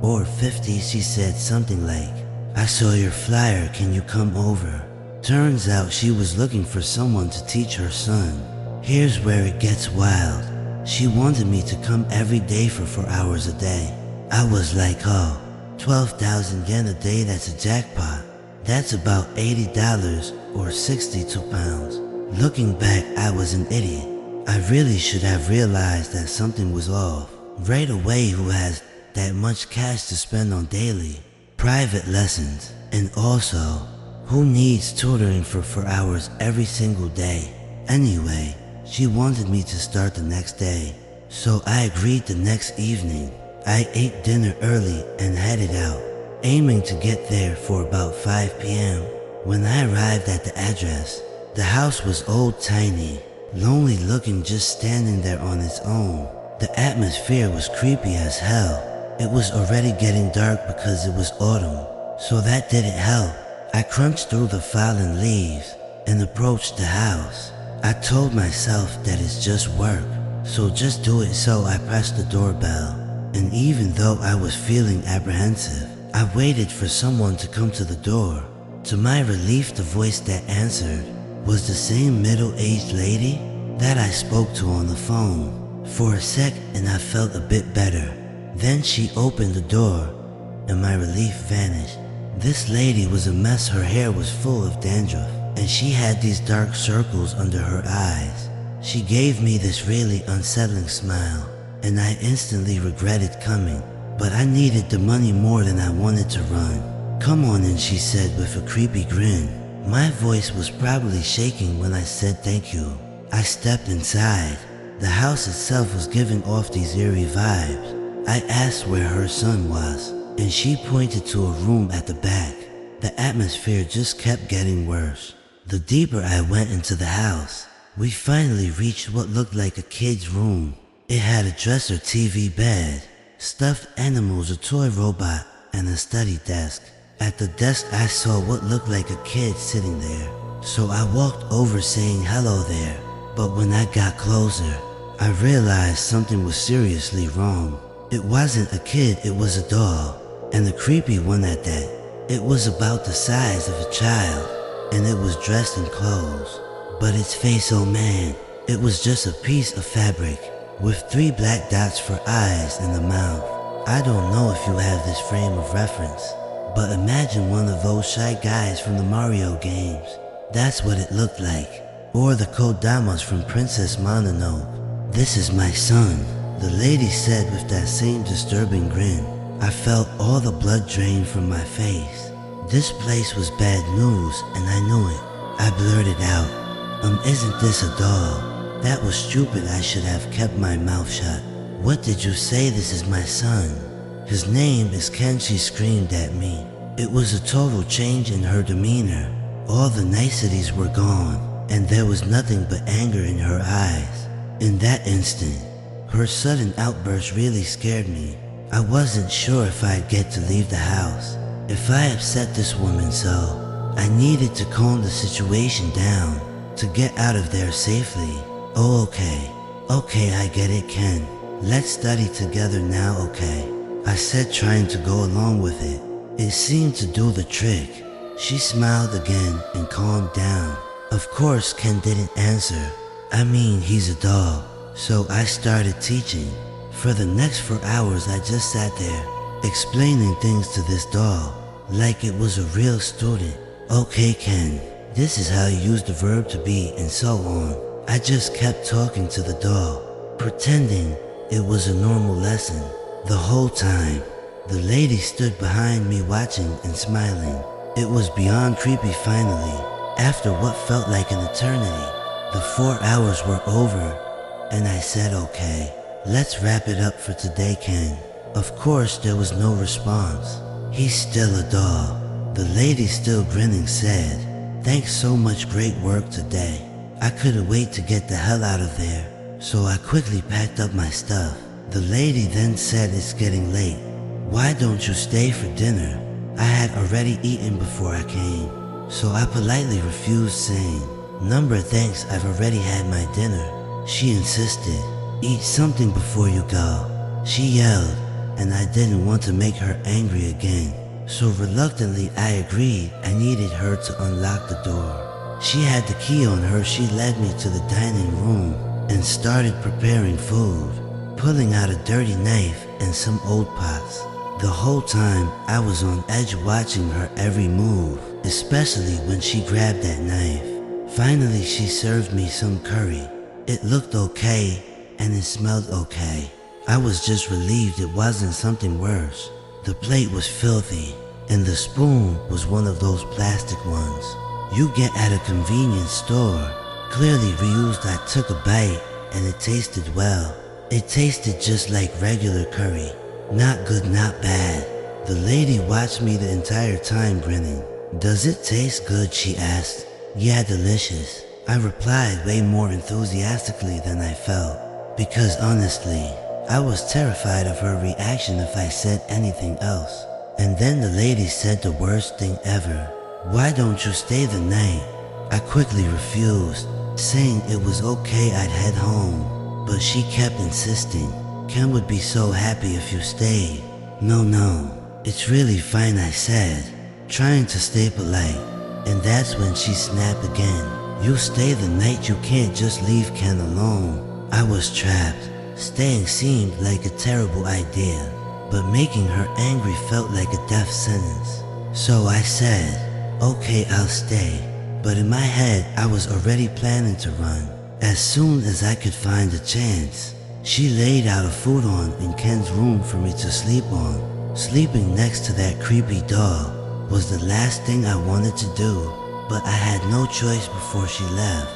or 50s. She said something like, I saw your flyer, can you come over? Turns out she was looking for someone to teach her son. Here's where it gets wild. She wanted me to come every day for 4 hours a day. I was like, oh, 12,000 yen a day, that's a jackpot. That's about $80 or 62 pounds. Looking back, I was an idiot. I really should have realized that something was off right away. Who has that much cash to spend on daily private lessons? And also, who needs tutoring for 4 hours every single day? Anyway, she wanted me to start the next day, so I agreed. The next evening, I ate dinner early and headed out, aiming to get there for about 5 p.m. When I arrived at the address, the house was old, tiny, lonely looking, just standing there on its own. The atmosphere was creepy as hell. It was already getting dark because it was autumn, so that didn't help. I crunched through the fallen leaves and approached the house. I told myself that it's just work, so just do it. So I pressed the doorbell, and even though I was feeling apprehensive, I waited for someone to come to the door. To my relief, the voice that answered was the same middle-aged lady that I spoke to on the phone. For a sec, and I felt a bit better. Then she opened the door, and my relief vanished. This lady was a mess. Her hair was full of dandruff, and she had these dark circles under her eyes. She gave me this really unsettling smile, and I instantly regretted coming. But I needed the money more than I wanted to run. Come on in, she said with a creepy grin. My voice was probably shaking when I said thank you. I stepped inside. The house itself was giving off these eerie vibes. I asked where her son was, and she pointed to a room at the back. The atmosphere just kept getting worse. The deeper I went into the house, we finally reached what looked like a kid's room. It had a dresser, TV, bed, stuffed animals, a toy robot, and a study desk. At the desk, I saw what looked like a kid sitting there. So I walked over saying hello there. But when I got closer, I realized something was seriously wrong. It wasn't a kid, it was a doll, and a creepy one at that. It was about the size of a child, and it was dressed in clothes. But its face, oh man, it was just a piece of fabric with 3 black dots for eyes and a mouth. I don't know if you have this frame of reference, but imagine one of those shy guys from the Mario games. That's what it looked like. Or the Kodamas from Princess Mononoke. "This is my son," the lady said with that same disturbing grin. I felt all the blood drain from my face. This place was bad news, and I knew it. I blurted out, Isn't this a doll?" That was stupid. I should have kept my mouth shut. "What did you say? This is my son. His name is Ken," she screamed at me. It was a total change in her demeanor. All the niceties were gone, and there was nothing but anger in her eyes. In that instant, her sudden outburst really scared me. I wasn't sure if I'd get to leave the house. If I upset this woman so, I needed to calm the situation down to get out of there safely. "Oh, okay, I get it, Ken. Let's study together now, okay?" I said, trying to go along with it. It seemed to do the trick. She smiled again and calmed down. Of course, Ken didn't answer. I mean, he's a doll. So I started teaching. For the next 4 hours, I just sat there, explaining things to this doll, like it was a real student. "Okay, Ken, this is how you use the verb to be," and so on. I just kept talking to the doll, pretending it was a normal lesson. The whole time, the lady stood behind me watching and smiling. It was beyond creepy finally. After what felt like an eternity, the 4 hours were over, and I said, "Okay, let's wrap it up for today, Ken." Of course, there was no response. "He's still a doll." The lady, still grinning, said, "Thanks so much, great work today." I couldn't wait to get the hell out of there, so I quickly packed up my stuff. The lady then said, "It's getting late. Why don't you stay for dinner?" I had already eaten before I came, so I politely refused, saying, "Number thanks, I've already had my dinner." She insisted, "Eat something before you go." She yelled, and I didn't want to make her angry again, so reluctantly I agreed. I needed her to unlock the door. She had the key on her. She led me to the dining room and started preparing food, pulling out a dirty knife and some old pots. The whole time I was on edge watching her every move, especially when she grabbed that knife. Finally, she served me some curry. It looked okay and it smelled okay. I was just relieved it wasn't something worse. The plate was filthy, and the spoon was one of those plastic ones you get at a convenience store. Clearly reused. I took a bite and it tasted well. It tasted just like regular curry. Not good, not bad. The lady watched me the entire time, grinning. "Does it taste good?" she asked. "Yeah, delicious," I replied, way more enthusiastically than I felt, because honestly, I was terrified of her reaction if I said anything else. And then the lady said the worst thing ever. "Why don't you stay the night?" I quickly refused, saying it was okay, I'd head home. But she kept insisting. "Ken would be so happy if you stayed." No, it's really fine," I said, trying to stay polite. And that's when she snapped again. "You stay the night, you can't just leave Ken alone." I was trapped. Staying seemed like a terrible idea, but making her angry felt like a death sentence. So I said, "Okay, I'll stay." But in my head, I was already planning to run as soon as I could find a chance. She laid out a futon in Ken's room for me to sleep on. Sleeping next to that creepy doll was the last thing I wanted to do, but I had no choice before she left.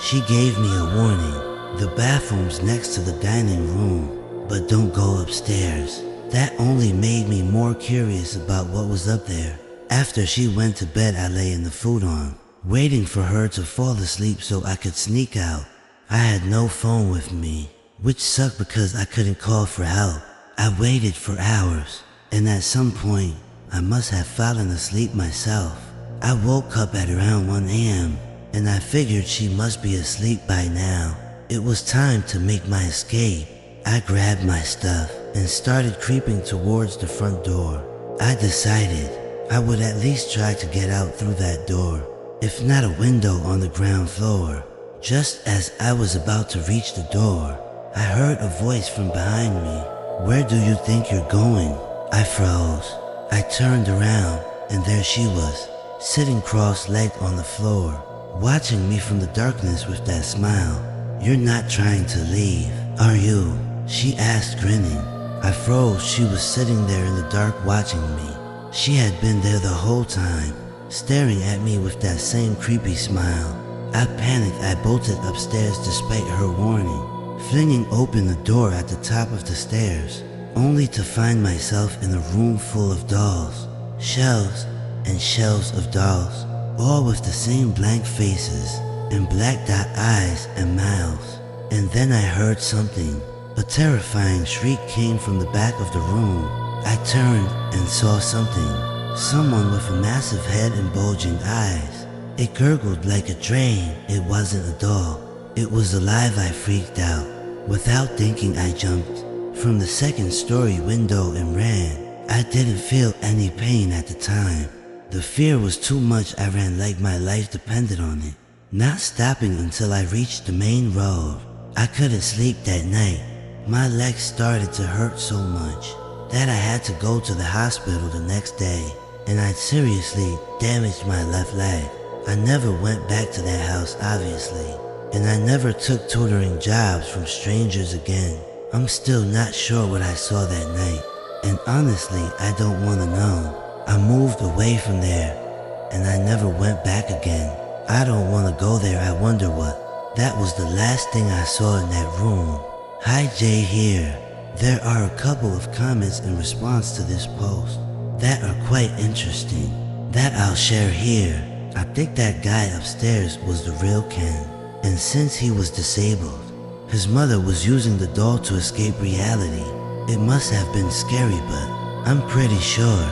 She gave me a warning. "The bathroom's next to the dining room, but don't go upstairs." That only made me more curious about what was up there. After she went to bed, I lay in the futon, waiting for her to fall asleep so I could sneak out. I had no phone with me, which sucked because I couldn't call for help. I waited for hours, and at some point, I must have fallen asleep myself. I woke up at around 1 a.m., and I figured she must be asleep by now. It was time to make my escape. I grabbed my stuff and started creeping towards the front door. I decided I would at least try to get out through that door, if not a window on the ground floor. Just as I was about to reach the door, I heard a voice from behind me. "Where do you think you're going?" I froze. I turned around, and there she was, sitting cross-legged on the floor, watching me from the darkness with that smile. "You're not trying to leave?" "Are you?" she asked, grinning. I froze. She was sitting there in the dark watching me. She had been there the whole time, staring at me with that same creepy smile. I panicked. I bolted upstairs despite her warning, flinging open the door at the top of the stairs, only to find myself in a room full of dolls, shelves and shelves of dolls, all with the same blank faces and black dot eyes and mouths. And then I heard something. A terrifying shriek came from the back of the room. I turned and saw something. Someone with a massive head and bulging eyes. It gurgled like a drain. It wasn't a doll. It was alive. I freaked out. Without thinking, I jumped from the second story window and ran. I didn't feel any pain at the time. The fear was too much. I ran like my life depended on it, not stopping until I reached the main road. I couldn't sleep that night. My legs started to hurt so much that I had to go to the hospital the next day, and I'd seriously damaged my left leg. I never went back to that house, obviously, and I never took tutoring jobs from strangers again. I'm still not sure what I saw that night, and honestly, I don't want to know. I moved away from there, and I never went back again. I don't want to go there. I wonder what. That was the last thing I saw in that room. Hi, Jay here. There are a couple of comments in response to this post that are quite interesting that I'll share here. I think that guy upstairs was the real Ken, and since he was disabled, his mother was using the doll to escape reality. It must have been scary, but I'm pretty sure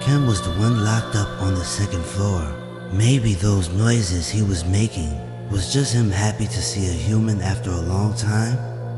Ken was the one locked up on the second floor. Maybe those noises he was making was just him happy to see a human after a long time.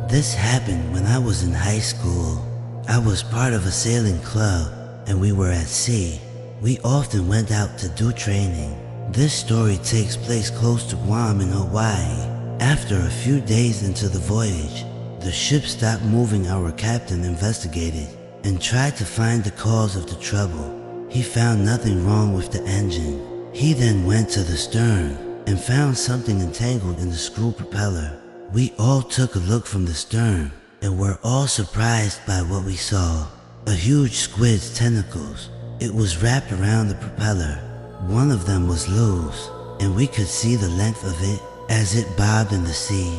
This happened when I was in high school. I was part of a sailing club and we were at sea. We often went out to do training. This story takes place close to Guam in Hawaii. After a few days into the voyage, the ship stopped moving. Our captain investigated and tried to find the cause of the trouble. He found nothing wrong with the engine. He then went to the stern and found something entangled in the screw propeller. We all took a look from the stern and were all surprised by what we saw. A huge squid's tentacles. It was wrapped around the propeller. One of them was loose, and we could see the length of it as it bobbed in the sea.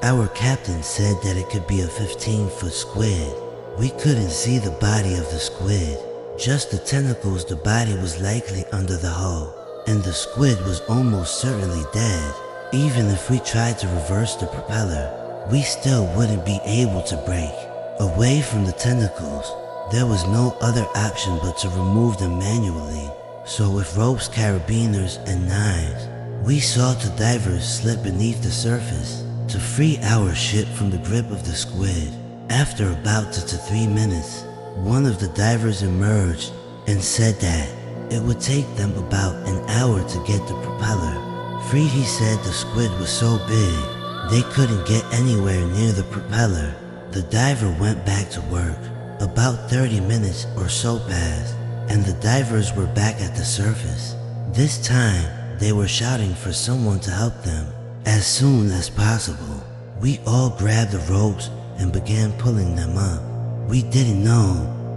Our captain said that it could be a 15-foot squid. We couldn't see the body of the squid, just the tentacles. The body was likely under the hull, and the squid was almost certainly dead. Even if we tried to reverse the propeller, we still wouldn't be able to break away from the tentacles. There was no other option but to remove them manually. So with ropes, carabiners, and knives, we saw two divers slip beneath the surface to free our ship from the grip of the squid. After about 2 to 3 minutes, one of the divers emerged and said that it would take them about an hour to get the propeller free. He said the squid was so big they couldn't get anywhere near the propeller. The diver went back to work. About 30 minutes or so passed, and the divers were back at the surface. This time, they were shouting for someone to help them as soon as possible. We all grabbed the ropes and began pulling them up. We didn't know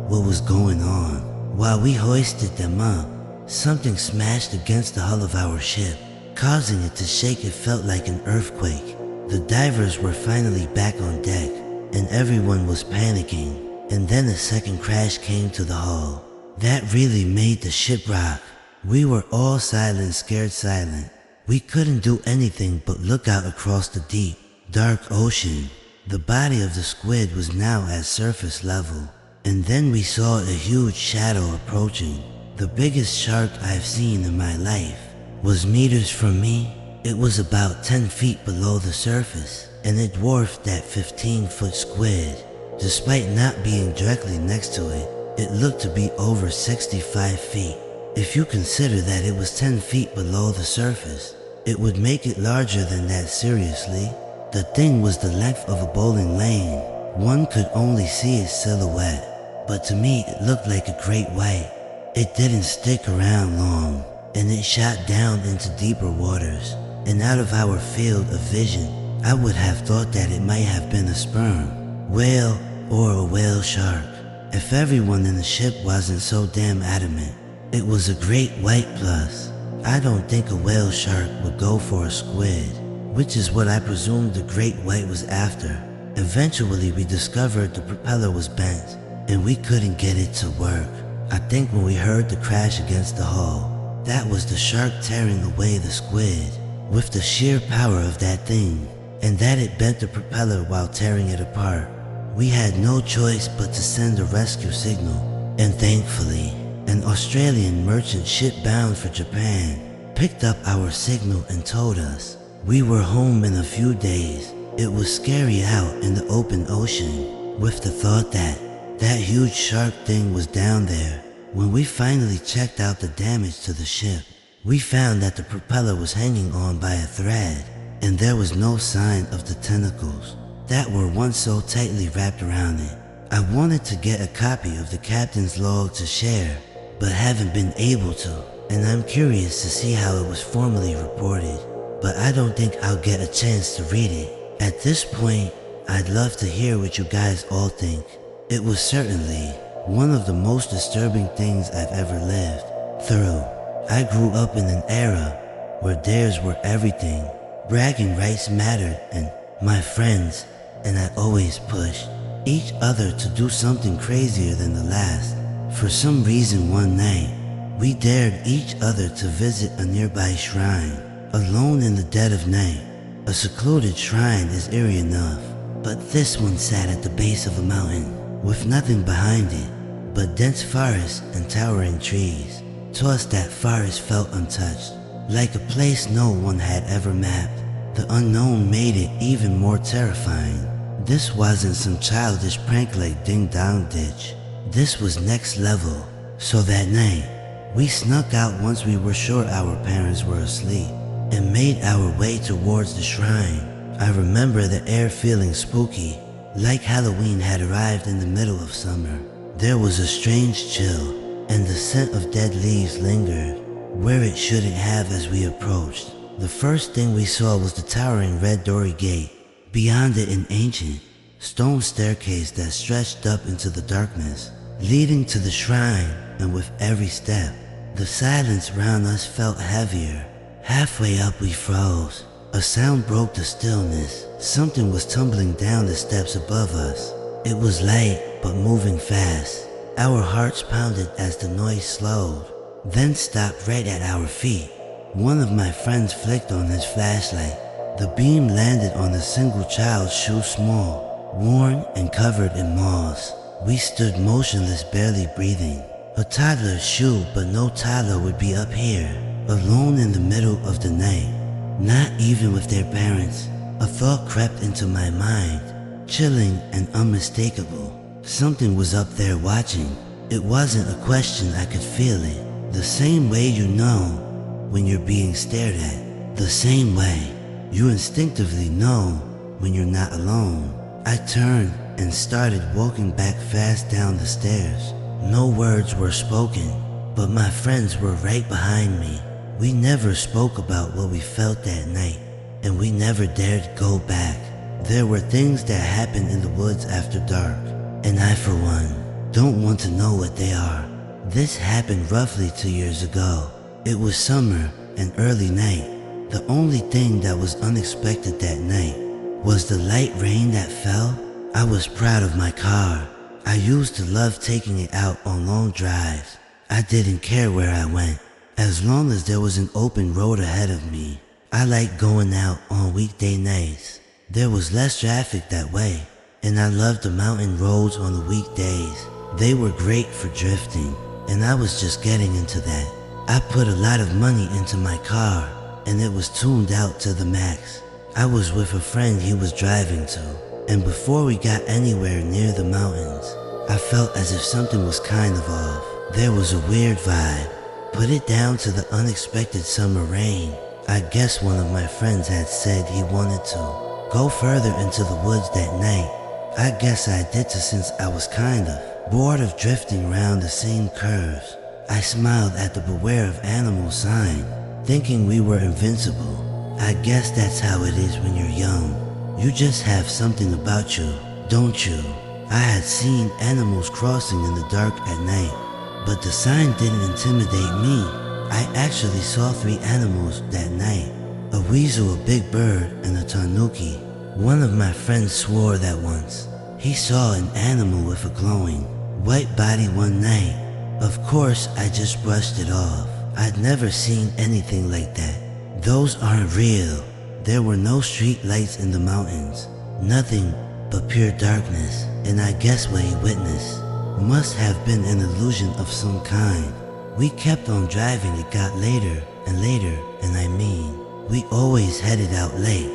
what was going on. While we hoisted them up, something smashed against the hull of our ship, causing it to shake. It felt like an earthquake. The divers were finally back on deck, and everyone was panicking. And then a second crash came to the hull. That really made the ship rock. We were all silent, scared silent. We couldn't do anything but look out across the deep, dark ocean. The body of the squid was now at surface level. And then we saw a huge shadow approaching. The biggest shark I've seen in my life was meters from me. It was about 10 feet below the surface, and it dwarfed that 15-foot squid. Despite not being directly next to it, it looked to be over 65 feet. If you consider that it was 10 feet below the surface, it would make it larger than that. Seriously. The thing was the length of a bowling lane. One could only see its silhouette, but to me it looked like a great white. It didn't stick around long, and it shot down into deeper waters and out of our field of vision. I would have thought that it might have been a sperm whale or a whale shark. If everyone in the ship wasn't so damn adamant, it was a great white plus. I don't think a whale shark would go for a squid, which is what I presumed the great white was after. Eventually we discovered the propeller was bent and we couldn't get it to work. I think when we heard the crash against the hull, that was the shark tearing away the squid with the sheer power of that thing, and that it bent the propeller while tearing it apart. We had no choice but to send a rescue signal, and thankfully, an Australian merchant ship bound for Japan picked up our signal and told us we were home in a few days. It was scary out in the open ocean with the thought that that huge shark thing was down there. When we finally checked out the damage to the ship, we found that the propeller was hanging on by a thread, and there was no sign of the tentacles that were once so tightly wrapped around it. I wanted to get a copy of the captain's log to share, but haven't been able to, and I'm curious to see how it was formally reported, but I don't think I'll get a chance to read it. At this point, I'd love to hear what you guys all think. It was certainly one of the most disturbing things I've ever lived through. I grew up in an era where dares were everything, bragging rights mattered, and my friends and I always pushed each other to do something crazier than the last. For some reason one night, we dared each other to visit a nearby shrine, alone in the dead of night. A secluded shrine is eerie enough, but this one sat at the base of a mountain, with nothing behind it but dense forest and towering trees. To us that forest felt untouched, like a place no one had ever mapped. The unknown made it even more terrifying. This wasn't some childish prank like Ding Dong Ditch. This was next level. So that night, we snuck out once we were sure our parents were asleep and made our way towards the shrine. I remember the air feeling spooky, like Halloween had arrived in the middle of summer. There was a strange chill, and the scent of dead leaves lingered where it shouldn't have as we approached. The first thing we saw was the towering red dory gate. Beyond it, an ancient stone staircase that stretched up into the darkness, leading to the shrine, and with every step, the silence around us felt heavier. Halfway up we froze. A sound broke the stillness. Something was tumbling down the steps above us. It was light, but moving fast. Our hearts pounded as the noise slowed, then stopped right at our feet. One of my friends flicked on his flashlight. The beam landed on a single child's shoe, small, worn and covered in moss. We stood motionless, barely breathing. A toddler's shoe, but no toddler would be up here, alone in the middle of the night, not even with their parents. A thought crept into my mind, chilling and unmistakable. Something was up there watching. It wasn't a question, I could feel it. The same way you know when you're being stared at. The same way you instinctively know when you're not alone. I turned and started walking back fast down the stairs. No words were spoken, but my friends were right behind me. We never spoke about what we felt that night, and we never dared go back. There were things that happened in the woods after dark, and I, for one, don't want to know what they are. This happened roughly 2 years ago. It was summer and early night. The only thing that was unexpected that night was the light rain that fell. I was proud of my car. I used to love taking it out on long drives. I didn't care where I went, as long as there was an open road ahead of me. I liked going out on weekday nights. There was less traffic that way, and I loved the mountain roads on the weekdays. They were great for drifting, and I was just getting into that. I put a lot of money into my car, and it was tuned out to the max. I was with a friend he was driving to, and before we got anywhere near the mountains, I felt as if something was kind of off. There was a weird vibe. Put it down to the unexpected summer rain. I guess one of my friends had said he wanted to go further into the woods that night. I guess I did too, since I was kind of bored of drifting around the same curves. I smiled at the beware of animals sign, thinking we were invincible. I guess that's how it is when you're young. You just have something about you, don't you? I had seen animals crossing in the dark at night, but the sign didn't intimidate me. I actually saw 3 animals that night. A weasel, a big bird, and a tanuki. One of my friends swore that once he saw an animal with a glowing white body one night. Of course, I just brushed it off. I'd never seen anything like that. Those aren't real. There were no street lights in the mountains. Nothing but pure darkness, and I guess what he witnessed must have been an illusion of some kind. We kept on driving. It got later and later, and I mean, we always headed out late,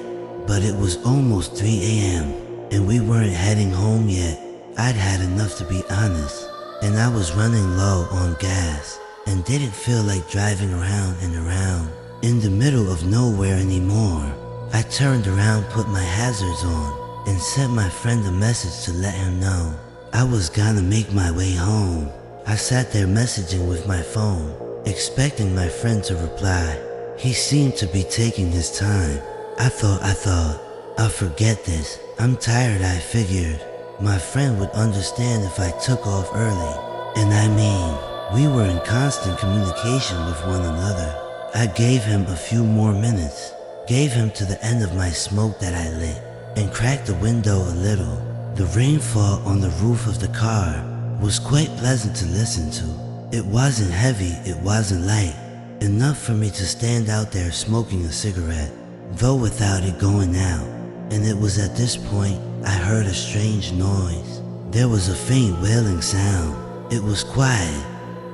but it was almost 3 a.m. and we weren't heading home yet. I'd had enough, to be honest, and I was running low on gas and didn't feel like driving around and around in the middle of nowhere anymore. I turned around, put my hazards on, and sent my friend a message to let him know I was gonna make my way home. I sat there messaging with my phone, expecting my friend to reply. He seemed to be taking his time. I thought, I'll forget this. I'm tired. I figured my friend would understand if I took off early. And I mean, we were in constant communication with one another. I gave him a few more minutes, gave him to the end of my smoke that I lit, and cracked the window a little. The rainfall on the roof of the car was quite pleasant to listen to. It wasn't heavy, it wasn't light, enough for me to stand out there smoking a cigarette, though without it going out. And it was at this point I heard a strange noise. There was a faint wailing sound. It was quiet,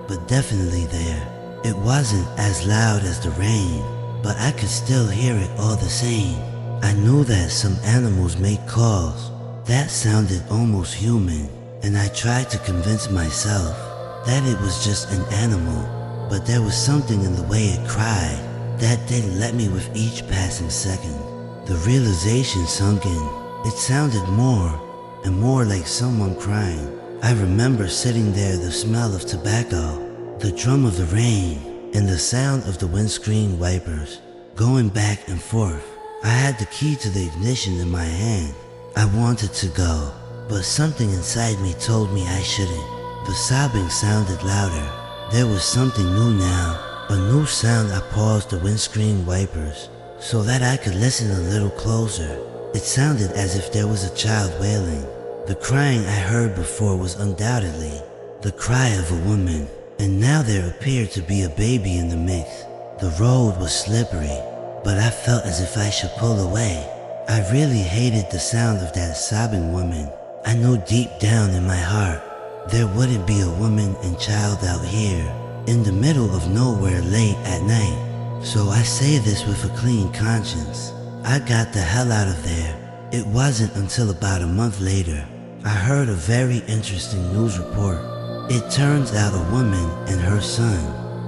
but definitely there. It wasn't as loud as the rain, but I could still hear it all the same. I knew that some animals make calls. That sounded almost human, and I tried to convince myself that it was just an animal, but there was something in the way it cried that didn't let me with each passing second. The realization sunk in. It sounded more and more like someone crying. I remember sitting there, the smell of tobacco, the drum of the rain, and the sound of the windscreen wipers going back and forth. I had the key to the ignition in my hand. I wanted to go, but something inside me told me I shouldn't. The sobbing sounded louder. There was something new now, a new sound. I paused the windscreen wipers so that I could listen a little closer. It sounded as if there was a child wailing. The crying I heard before was undoubtedly the cry of a woman, and now there appeared to be a baby in the mix. The road was slippery, but I felt as if I should pull away. I really hated the sound of that sobbing woman. I knew deep down in my heart there wouldn't be a woman and child out here in the middle of nowhere late at night. So I say this with a clean conscience. I got the hell out of there. It wasn't until about a month later I heard a very interesting news report. It turns out a woman and her son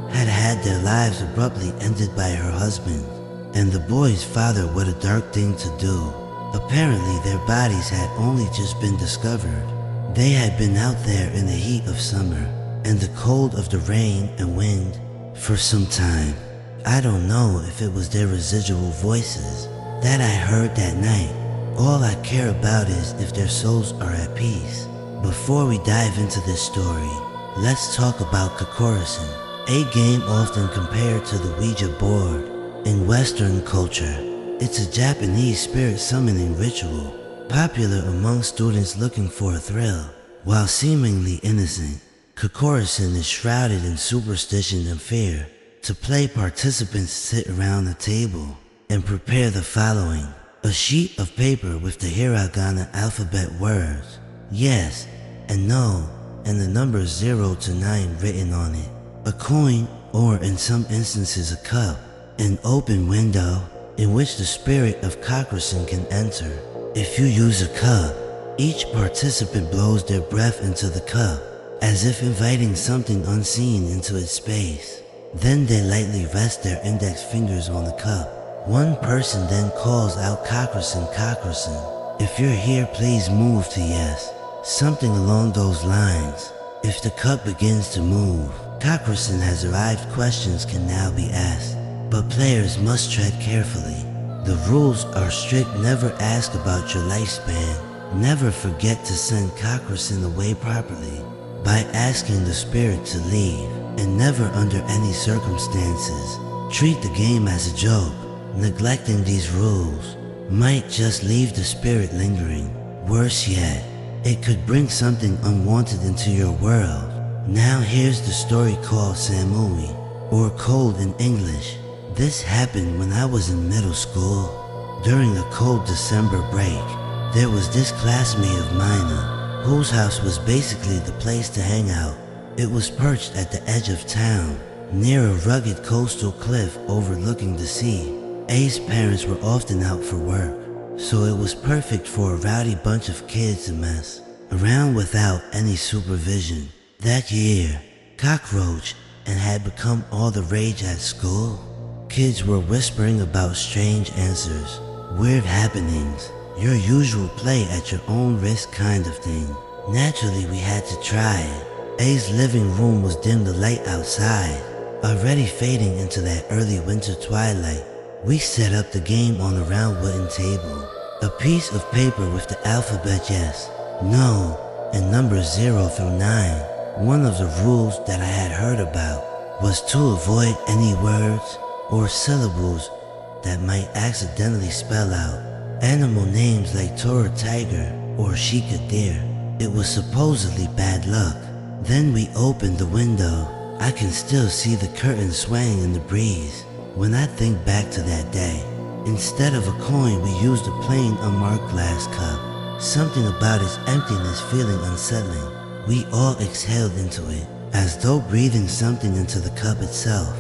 had had their lives abruptly ended by her husband, and the boy's father. What a dark thing to do. Apparently their bodies had only just been discovered. They had been out there in the heat of summer and the cold of the rain and wind for some time. I don't know if it was their residual voices that I heard that night. All I care about is if their souls are at peace. Before we dive into this story, let's talk about Kokorosin, a game often compared to the Ouija board in Western culture. It's a Japanese spirit summoning ritual, popular among students looking for a thrill. While seemingly innocent, Kokorosin is shrouded in superstition and fear. To play, participants sit around a table and prepare the following: a sheet of paper with the hiragana alphabet words, yes and no, and the numbers 0 to 9 written on it, a coin, or in some instances a cup, an open window in which the spirit of Kokorosin can enter. If you use a cup, each participant blows their breath into the cup, as if inviting something unseen into its space. Then they lightly rest their index fingers on the cup. One person then calls out Kokorosin, Kokorosin. If you're here, please move to yes. Something along those lines. If the cup begins to move, Kokorosin has arrived. Questions can now be asked, but players must tread carefully. The rules are strict. Never ask about your lifespan. Never forget to send cockroaches away properly by asking the spirit to leave, and never under any circumstances treat the game as a joke. Neglecting these rules might just leave the spirit lingering. Worse yet, it could bring something unwanted into your world. Now here's the story called Samui, or Cold in English. This happened when I was in middle school. During a cold December break, there was this classmate of mine whose house was basically the place to hang out. It was perched at the edge of town, near a rugged coastal cliff overlooking the sea. A's parents were often out for work, so it was perfect for a rowdy bunch of kids to mess around without any supervision. That year, cockroach and had become all the rage at school. Kids were whispering about strange answers, weird happenings, your usual play at your own risk kind of thing. Naturally, we had to try it. A's living room was dim, the light outside already fading into that early winter twilight. We set up the game on a round wooden table. A piece of paper with the alphabet yes, no, and numbers 0 through 9. One of the rules that I had heard about was to avoid any words or syllables that might accidentally spell out animal names like Tora tiger or Shika deer. It was supposedly bad luck. Then we opened the window. I can still see the curtains swaying in the breeze. When I think back to that day, instead of a coin we used a plain unmarked glass cup. Something about its emptiness feeling unsettling. We all exhaled into it, as though breathing something into the cup itself.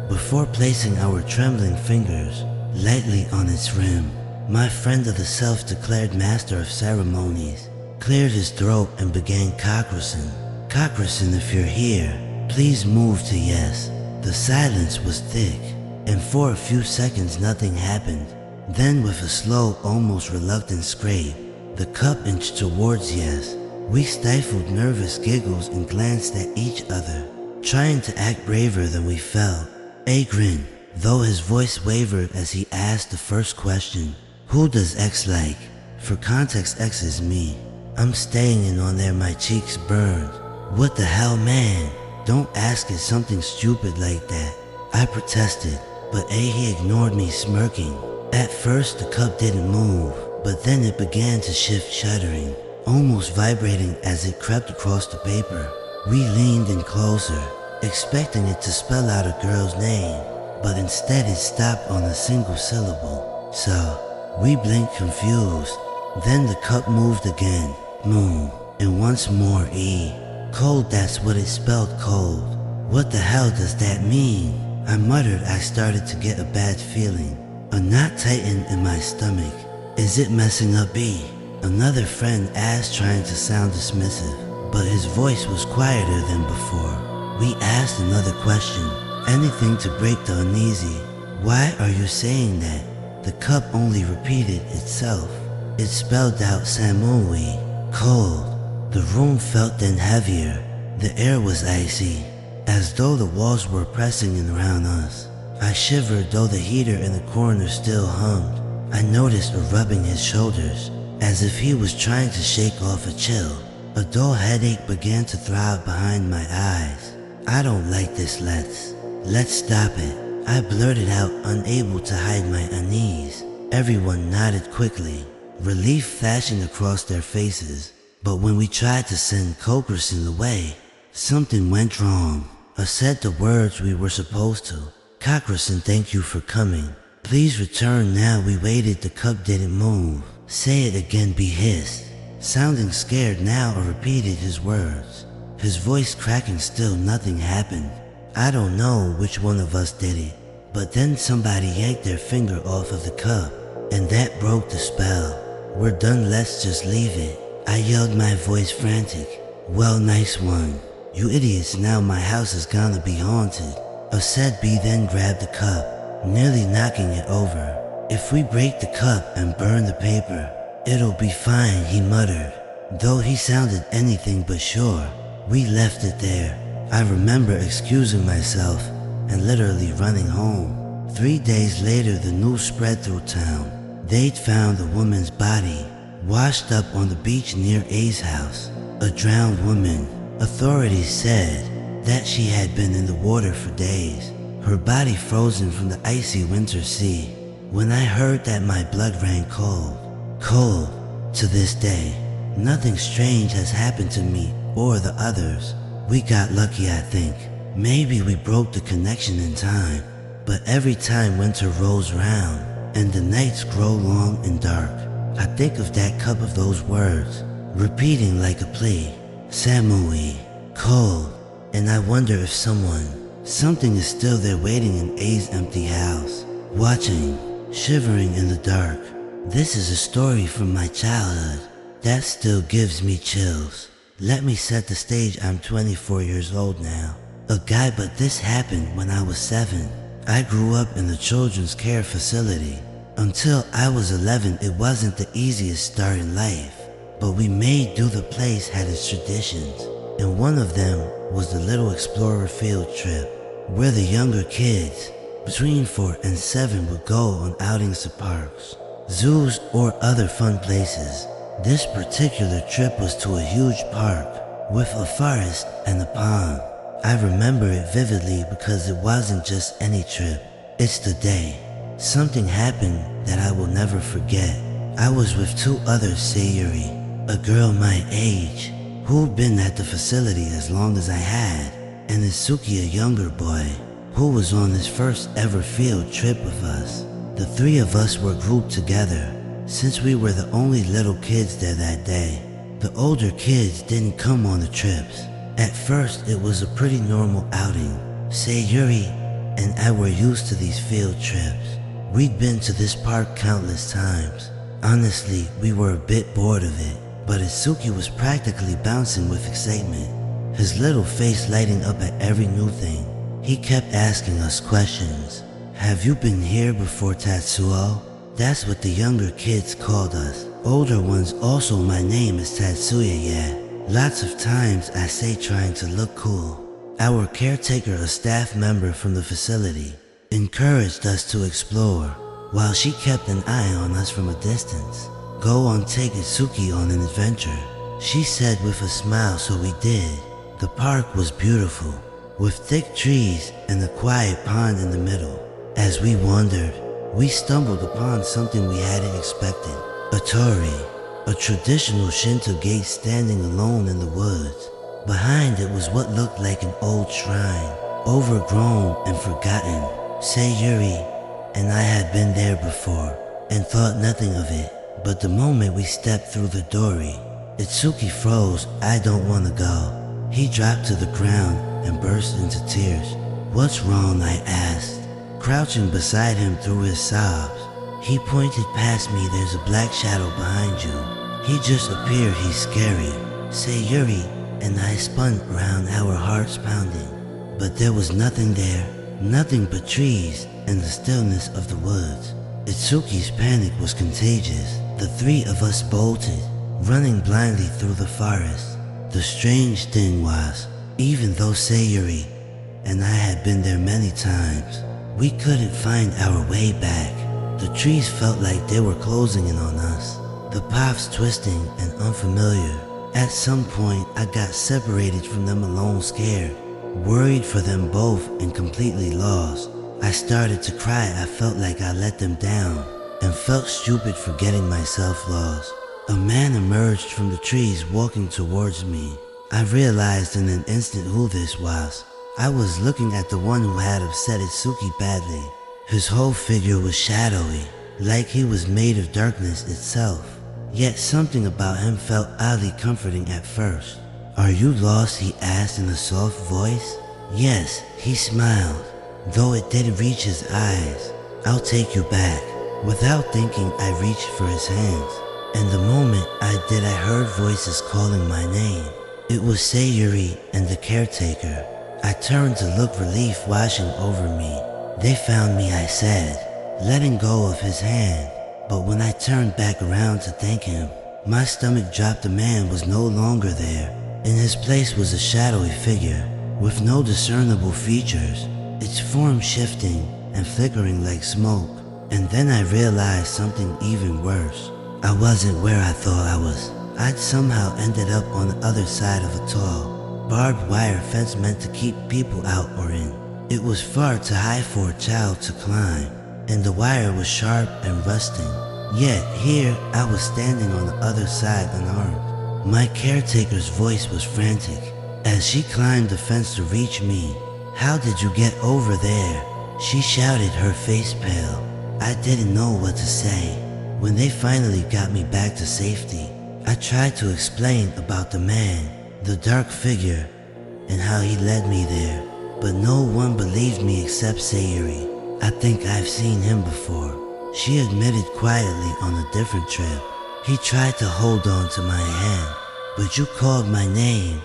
Before placing our trembling fingers lightly on its rim, my friend of the self-declared master of ceremonies cleared his throat and began cockroaching. Cockroaching, if you're here, please move to yes. The silence was thick, and for a few seconds nothing happened. Then with a slow, almost reluctant scrape, the cup inched towards yes. We stifled nervous giggles and glanced at each other, trying to act braver than we felt. A grinned, though his voice wavered as he asked the first question. Who does X like? For context, X is me. I'm staying in on there, my cheeks burned. What the hell, man? Don't ask it something stupid like that. I protested, but he ignored me, smirking. At first the cup didn't move, but then it began to shift, shuddering, almost vibrating as it crept across the paper. We leaned in closer, expecting it to spell out a girl's name, but instead it stopped on a single syllable. So, we blinked confused. Then the cup moved again, moon, and once more E. Cold, that's what it spelled, cold. What the hell does that mean? I muttered. I started to get a bad feeling. A knot tightened in my stomach. Is it messing up E? Another friend asked, trying to sound dismissive, but his voice was quieter than before. We asked another question, anything to break the uneasy. Why are you saying that? The cup only repeated itself. It spelled out Samui, cold. The room felt then heavier. The air was icy, as though the walls were pressing in around us. I shivered, though the heater in the corner still hummed. I noticed a rubbing his shoulders, as if he was trying to shake off a chill. A dull headache began to throb behind my eyes. I don't like this, let's stop it. I blurted out, unable to hide my unease. Everyone nodded quickly, relief flashing across their faces. But when we tried to send Cokerson away, something went wrong. I said the words we were supposed to. Cokerson, thank you for coming. Please return now. We waited. The cup didn't move. Say it again, be hissed. Sounding scared now, I repeated his words. His voice cracking. Still nothing happened. I don't know which one of us did it, but then somebody yanked their finger off of the cup, and that broke the spell. We're done, let's just leave it. I yelled, my voice frantic. Well, nice one. You idiots, now my house is gonna be haunted. Said B, then grabbed the cup, nearly knocking it over. If we break the cup and burn the paper, it'll be fine, he muttered, though he sounded anything but sure. We left it there. I remember excusing myself and literally running home, 3 days later, the news spread through town. They'd found a woman's body, washed up on the beach near A's house. A drowned woman. Authorities said that she had been in the water for days, her body frozen from the icy winter sea. When I heard that, my blood ran cold. Cold to this day. Nothing strange has happened to me or the others. We got lucky, I think. Maybe we broke the connection in time. But every time winter rolls round and the nights grow long and dark, I think of that cup of those words, repeating like a plea. Samui, cold, and I wonder if something is still there waiting in A's empty house, watching, shivering in the dark. This is a story from my childhood that still gives me chills. Let me set the stage. I'm 24 years old now. A guy, but this happened when I was 7. I grew up in the children's care facility. Until I was 11, it wasn't the easiest start in life, but we made do. The place had its traditions, and one of them was the Little Explorer field trip, where the younger kids, between 4 and 7, would go on outings to parks, zoos, or other fun places. This particular trip was to a huge park with a forest and a pond. I remember it vividly because it wasn't just any trip. It's the day something happened that I will never forget. I was with 2 others, Sayuri, a girl my age, who'd been at the facility as long as I had, and Isuki, a younger boy, who was on his first ever field trip with us. The 3 of us were grouped together, since we were the only little kids there that day. The older kids didn't come on the trips. At first, it was a pretty normal outing. Sayuri and I were used to these field trips. We'd been to this park countless times. Honestly, we were a bit bored of it, but Isuki was practically bouncing with excitement, his little face lighting up at every new thing. He kept asking us questions. Have you been here before, Tatsuo? That's what the younger kids called us. Older ones also, my name is Tatsuya, yeah. Lots of times I say, trying to look cool. Our caretaker, a staff member from the facility, encouraged us to explore, while she kept an eye on us from a distance. Go on, take Itsuki on an adventure, she said with a smile, so we did. The park was beautiful, with thick trees and a quiet pond in the middle. As we wandered, we stumbled upon something we hadn't expected. A torii, a traditional Shinto gate standing alone in the woods. Behind it was what looked like an old shrine, overgrown and forgotten. Sayuri and I had been there before and thought nothing of it, but the moment we stepped through the dory, Itsuki froze. I don't want to go. He dropped to the ground and burst into tears. What's wrong? I asked, crouching beside him through his sobs. He pointed past me. There's a black shadow behind you. He just appeared. He's scary. Sayuri and I spun around, our hearts pounding. But there was nothing there, nothing but trees and the stillness of the woods. Itsuki's panic was contagious. The 3 of us bolted, running blindly through the forest. The strange thing was, even though Sayuri and I had been there many times, we couldn't find our way back. The trees felt like they were closing in on us, the paths twisting and unfamiliar. At some point, I got separated from them alone, scared, worried for them both, and completely lost. I started to cry. I felt like I let them down and felt stupid for getting myself lost. A man emerged from the trees, walking towards me. I realized in an instant who this was. I was looking at the one who had upset Itsuki badly. His whole figure was shadowy, like he was made of darkness itself. Yet something about him felt oddly comforting at first. Are you lost? He asked in a soft voice. Yes, he smiled, though it didn't reach his eyes. I'll take you back. Without thinking, I reached for his hands, and the moment I did, I heard voices calling my name. It was Sayuri and the caretaker. I turned to look, relief washing over me. They found me, I said, letting go of his hand. But when I turned back around to thank him, my stomach dropped. The man was no longer there. In his place was a shadowy figure with no discernible features, its form shifting and flickering like smoke. And then I realized something even worse. I wasn't where I thought I was. I'd somehow ended up on the other side of a tall, barbed wire fence meant to keep people out or in. It was far too high for a child to climb, and the wire was sharp and rusting. Yet here I was standing on the other side unarmed. My caretaker's voice was frantic as she climbed the fence to reach me. "How did you get over there?" she shouted, her face pale. I didn't know what to say. When they finally got me back to safety, I tried to explain about the man, the dark figure, and how he led me there. But no one believed me except Eerie. "I think I've seen him before," she admitted quietly on a different trip. "He tried to hold on to my hand, but you called my name,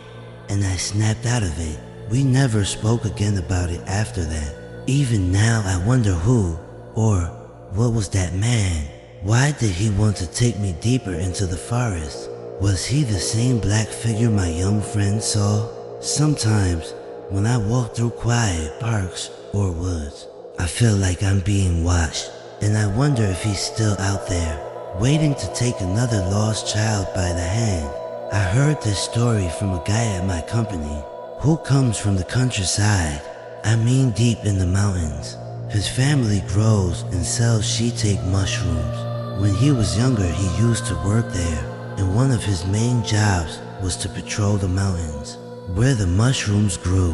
and I snapped out of it." We never spoke again about it after that. Even now I wonder who, or what was that man? Why did he want to take me deeper into the forest? Was he the same black figure my young friend saw? Sometimes, when I walk through quiet parks or woods, I feel like I'm being watched, and I wonder if he's still out there, waiting to take another lost child by the hand. I heard this story from a guy at my company who comes from the countryside. I mean deep in the mountains. His family grows and sells shiitake mushrooms. When he was younger, he used to work there, and one of his main jobs was to patrol the mountains where the mushrooms grew.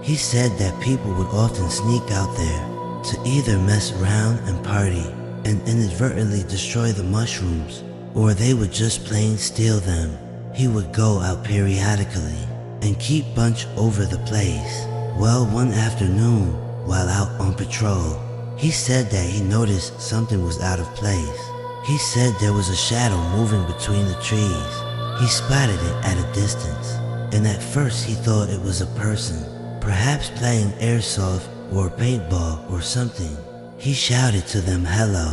He said that people would often sneak out there to either mess around and party and inadvertently destroy the mushrooms, or they would just plain steal them. He would go out periodically and keep bunch over the place. Well, one afternoon, while out on patrol, he said that he noticed something was out of place. He said there was a shadow moving between the trees. He spotted it at a distance, and at first he thought it was a person, perhaps playing airsoft or paintball or something. He shouted to them, "Hello,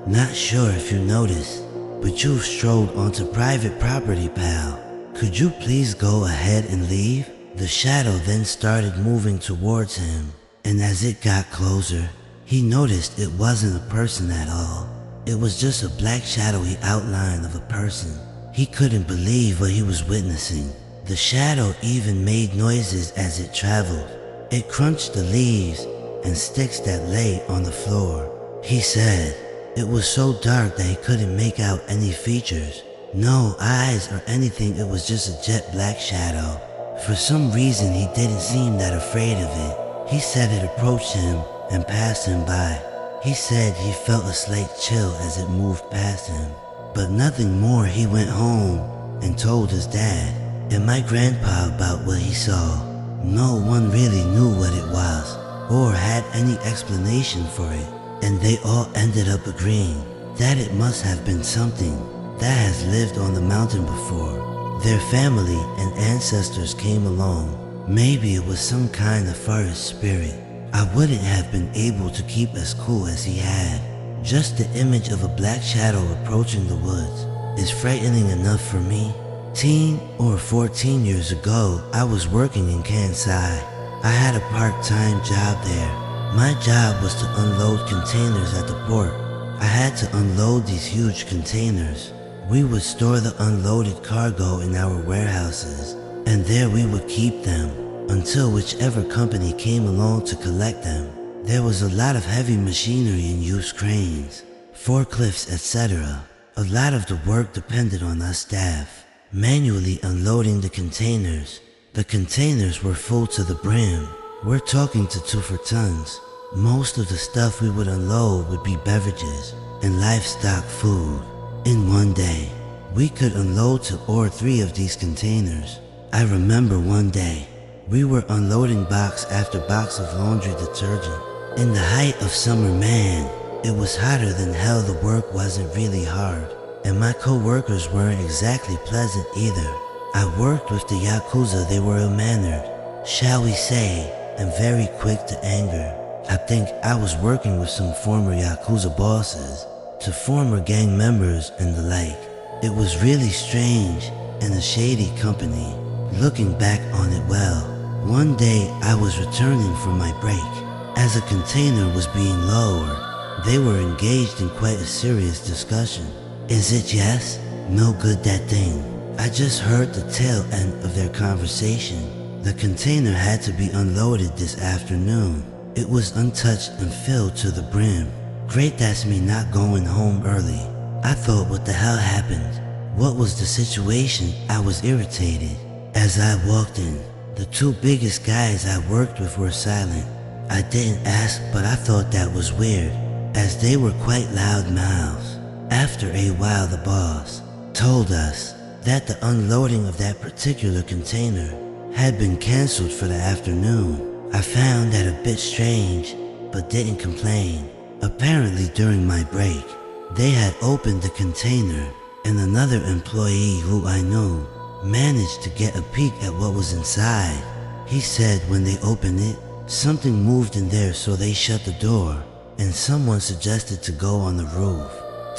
not sure if you noticed, but you've strolled onto private property, pal. Could you please go ahead and leave?" The shadow then started moving towards him, and as it got closer, he noticed it wasn't a person at all. It was just a black shadowy outline of a person. He couldn't believe what he was witnessing. The shadow even made noises as it traveled. It crunched the leaves and sticks that lay on the floor. He said it was so dark that he couldn't make out any features. No eyes or anything, it was just a jet black shadow. For some reason he didn't seem that afraid of it. He said it approached him and passed him by. He said he felt a slight chill as it moved past him, but nothing more. He went home and told his dad and my grandpa about what he saw. No one really knew what it was or had any explanation for it, and they all ended up agreeing that it must have been something that has lived on the mountain before. Their family and ancestors came along. Maybe it was some kind of forest spirit. I wouldn't have been able to keep as cool as he had. Just the image of a black shadow approaching the woods is frightening enough for me. 14 years ago, I was working in Kansai. I had a part-time job there. My job was to unload containers at the port. I had to unload these huge containers. We would store the unloaded cargo in our warehouses, and there we would keep them until whichever company came along to collect them. There was a lot of heavy machinery in use, cranes, forklifts, etc. A lot of the work depended on us staff, manually unloading the containers. The containers were full to the brim. We're talking to 2 for tons. Most of the stuff we would unload would be beverages and livestock food. In one day, we could unload 2 or 3 of these containers. I remember one day, we were unloading box after box of laundry detergent. In the height of summer, man, it was hotter than hell. The work wasn't really hard, and my co-workers weren't exactly pleasant either. I worked with the Yakuza. They were ill-mannered, shall we say, and very quick to anger. I think I was working with some former Yakuza bosses, to former gang members and the like. It was really strange and a shady company. Looking back on it, well, one day I was returning from my break As a container was being lowered, they were engaged in quite a serious discussion. Is it yes? No good that thing. I just heard the tail end of their conversation. The container had to be unloaded this afternoon. It was untouched and filled to the brim. Great, that's me not going home early. I thought, what the hell happened? What was the situation? I was irritated. As I walked in, the two biggest guys I worked with were silent. I didn't ask, but I thought that was weird, as they were quite loud mouths. After a while, the boss told us that the unloading of that particular container had been canceled for the afternoon. I found that a bit strange, but didn't complain. Apparently during my break, they had opened the container, and another employee who I knew managed to get a peek at what was inside. He said when they opened it, something moved in there, so they shut the door, and someone suggested to go on the roof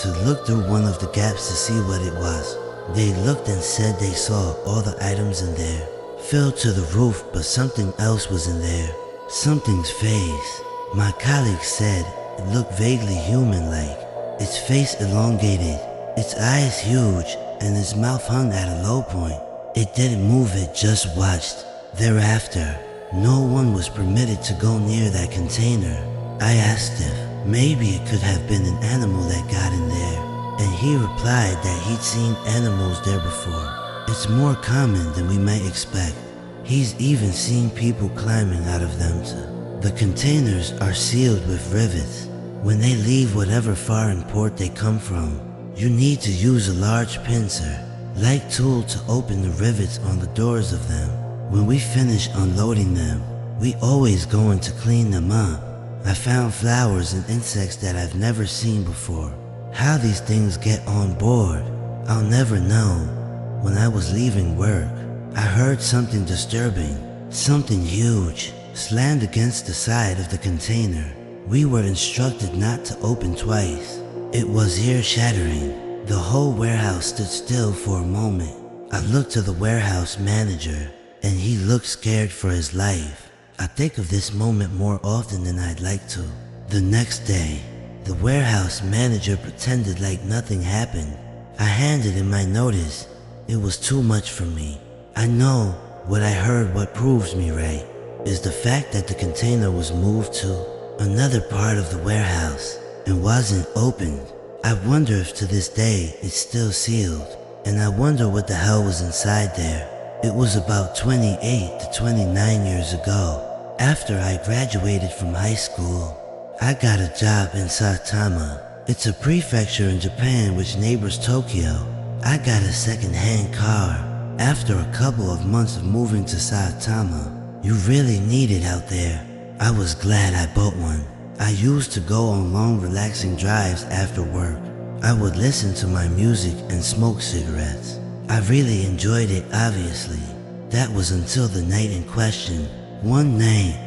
to look through one of the gaps to see what it was. They looked and said they saw all the items in there filled to the roof, but something else was in there. Something's face. My colleague said it looked vaguely human-like. Its face elongated, its eyes huge, and its mouth hung at a low point. It didn't move, it just watched. Thereafter, no one was permitted to go near that container. I asked if maybe it could have been an animal that got in there, and he replied that he'd seen animals there before. It's more common than we might expect. He's even seen people climbing out of them too. The containers are sealed with rivets. When they leave whatever foreign port they come from, you need to use a large pincer-like tool to open the rivets on the doors of them. When we finish unloading them, we always go in to clean them up. I found flowers and insects that I've never seen before. How these things get on board, I'll never know. When I was leaving work, I heard something disturbing. Something huge slammed against the side of the container. We were instructed not to open twice. It was ear-shattering. The whole warehouse stood still for a moment. I looked to the warehouse manager, and he looked scared for his life. I think of this moment more often than I'd like to. The next day, the warehouse manager pretended like nothing happened. I handed him my notice. It was too much for me. I know what I heard. What proves me right is the fact that the container was moved to another part of the warehouse and wasn't opened. I wonder if to this day it's still sealed, and I wonder what the hell was inside there. It was about 28 to 29 years ago. After I graduated from high school, I got a job in Saitama. It's a prefecture in Japan which neighbors Tokyo. I got a second-hand car. After a couple of months of moving to Saitama, you really need it out there. I was glad I bought one. I used to go on long relaxing drives after work. I would listen to my music and smoke cigarettes. I really enjoyed it, obviously. That was until the night in question. One night,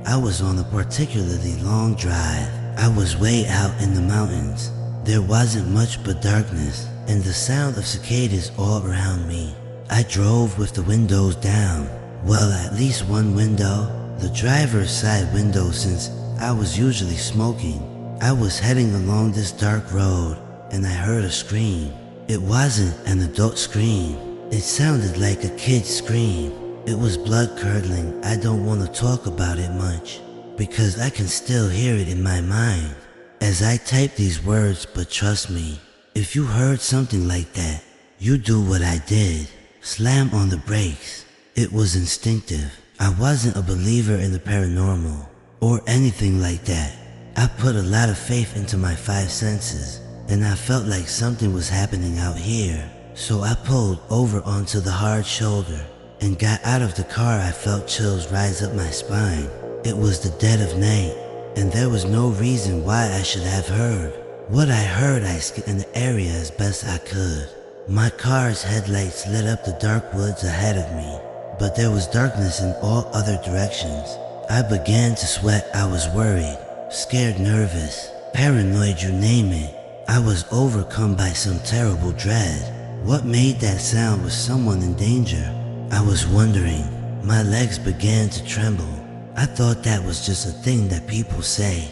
I was on a particularly long drive. I was way out in the mountains. There wasn't much but darkness, and the sound of cicadas all around me. I drove with the windows down. Well, at least one window, the driver's side window, since I was usually smoking. I was heading along this dark road, and I heard a scream. It wasn't an adult scream. It sounded like a kid's scream. It was blood-curdling. I don't want to talk about it much, because I can still hear it in my mind as I type these words, but trust me, if you heard something like that, you do what I did. Slam on the brakes. It was instinctive. I wasn't a believer in the paranormal or anything like that. I put a lot of faith into my five senses, and I felt like something was happening out here. So I pulled over onto the hard shoulder and got out of the car. I felt chills rise up my spine. It was the dead of night, and there was no reason why I should have heard. What I heard, I scanned the area as best I could. My car's headlights lit up the dark woods ahead of me, but there was darkness in all other directions. I began to sweat. I was worried, scared, nervous, paranoid, you name it. I was overcome by some terrible dread. What made that sound? Was someone in danger? I was wondering. My legs began to tremble. I thought that was just a thing that people say,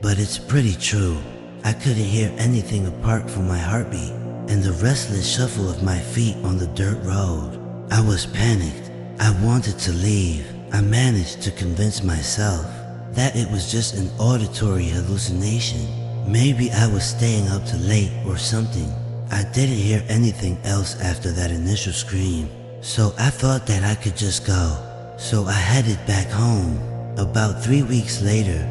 but it's pretty true. I couldn't hear anything apart from my heartbeat and the restless shuffle of my feet on the dirt road. I was panicked. I wanted to leave. I managed to convince myself that it was just an auditory hallucination. Maybe I was staying up too late or something. I didn't hear anything else after that initial scream, so I thought that I could just go. So I headed back home. About 3 weeks later,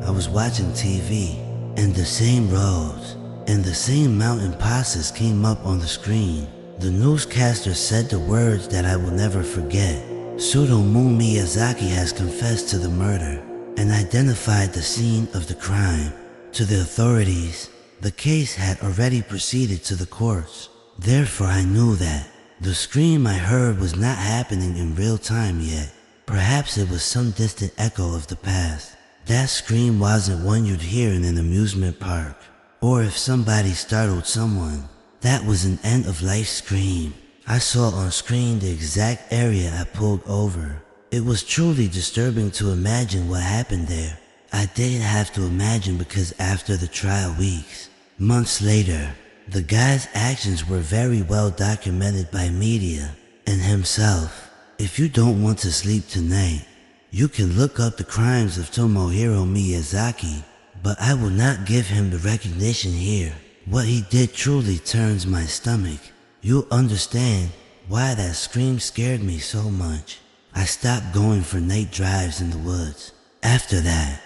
I was watching TV, and the same roads and the same mountain passes came up on the screen. The newscaster said the words that I will never forget. Tsutomu Miyazaki has confessed to the murder and identified the scene of the crime. To the authorities, the case had already proceeded to the courts. Therefore, I knew that the scream I heard was not happening in real time yet. Perhaps it was some distant echo of the past. That scream wasn't one you'd hear in an amusement park, or if somebody startled someone. That was an end-of-life scream. I saw on screen the exact area I pulled over. It was truly disturbing to imagine what happened there. I didn't have to imagine because after the trial weeks, months later, the guy's actions were very well documented by media and himself. If you don't want to sleep tonight, you can look up the crimes of Tomohiro Miyazaki, but I will not give him the recognition here. What he did truly turns my stomach. You'll understand why that scream scared me so much. I stopped going for night drives in the woods. After that,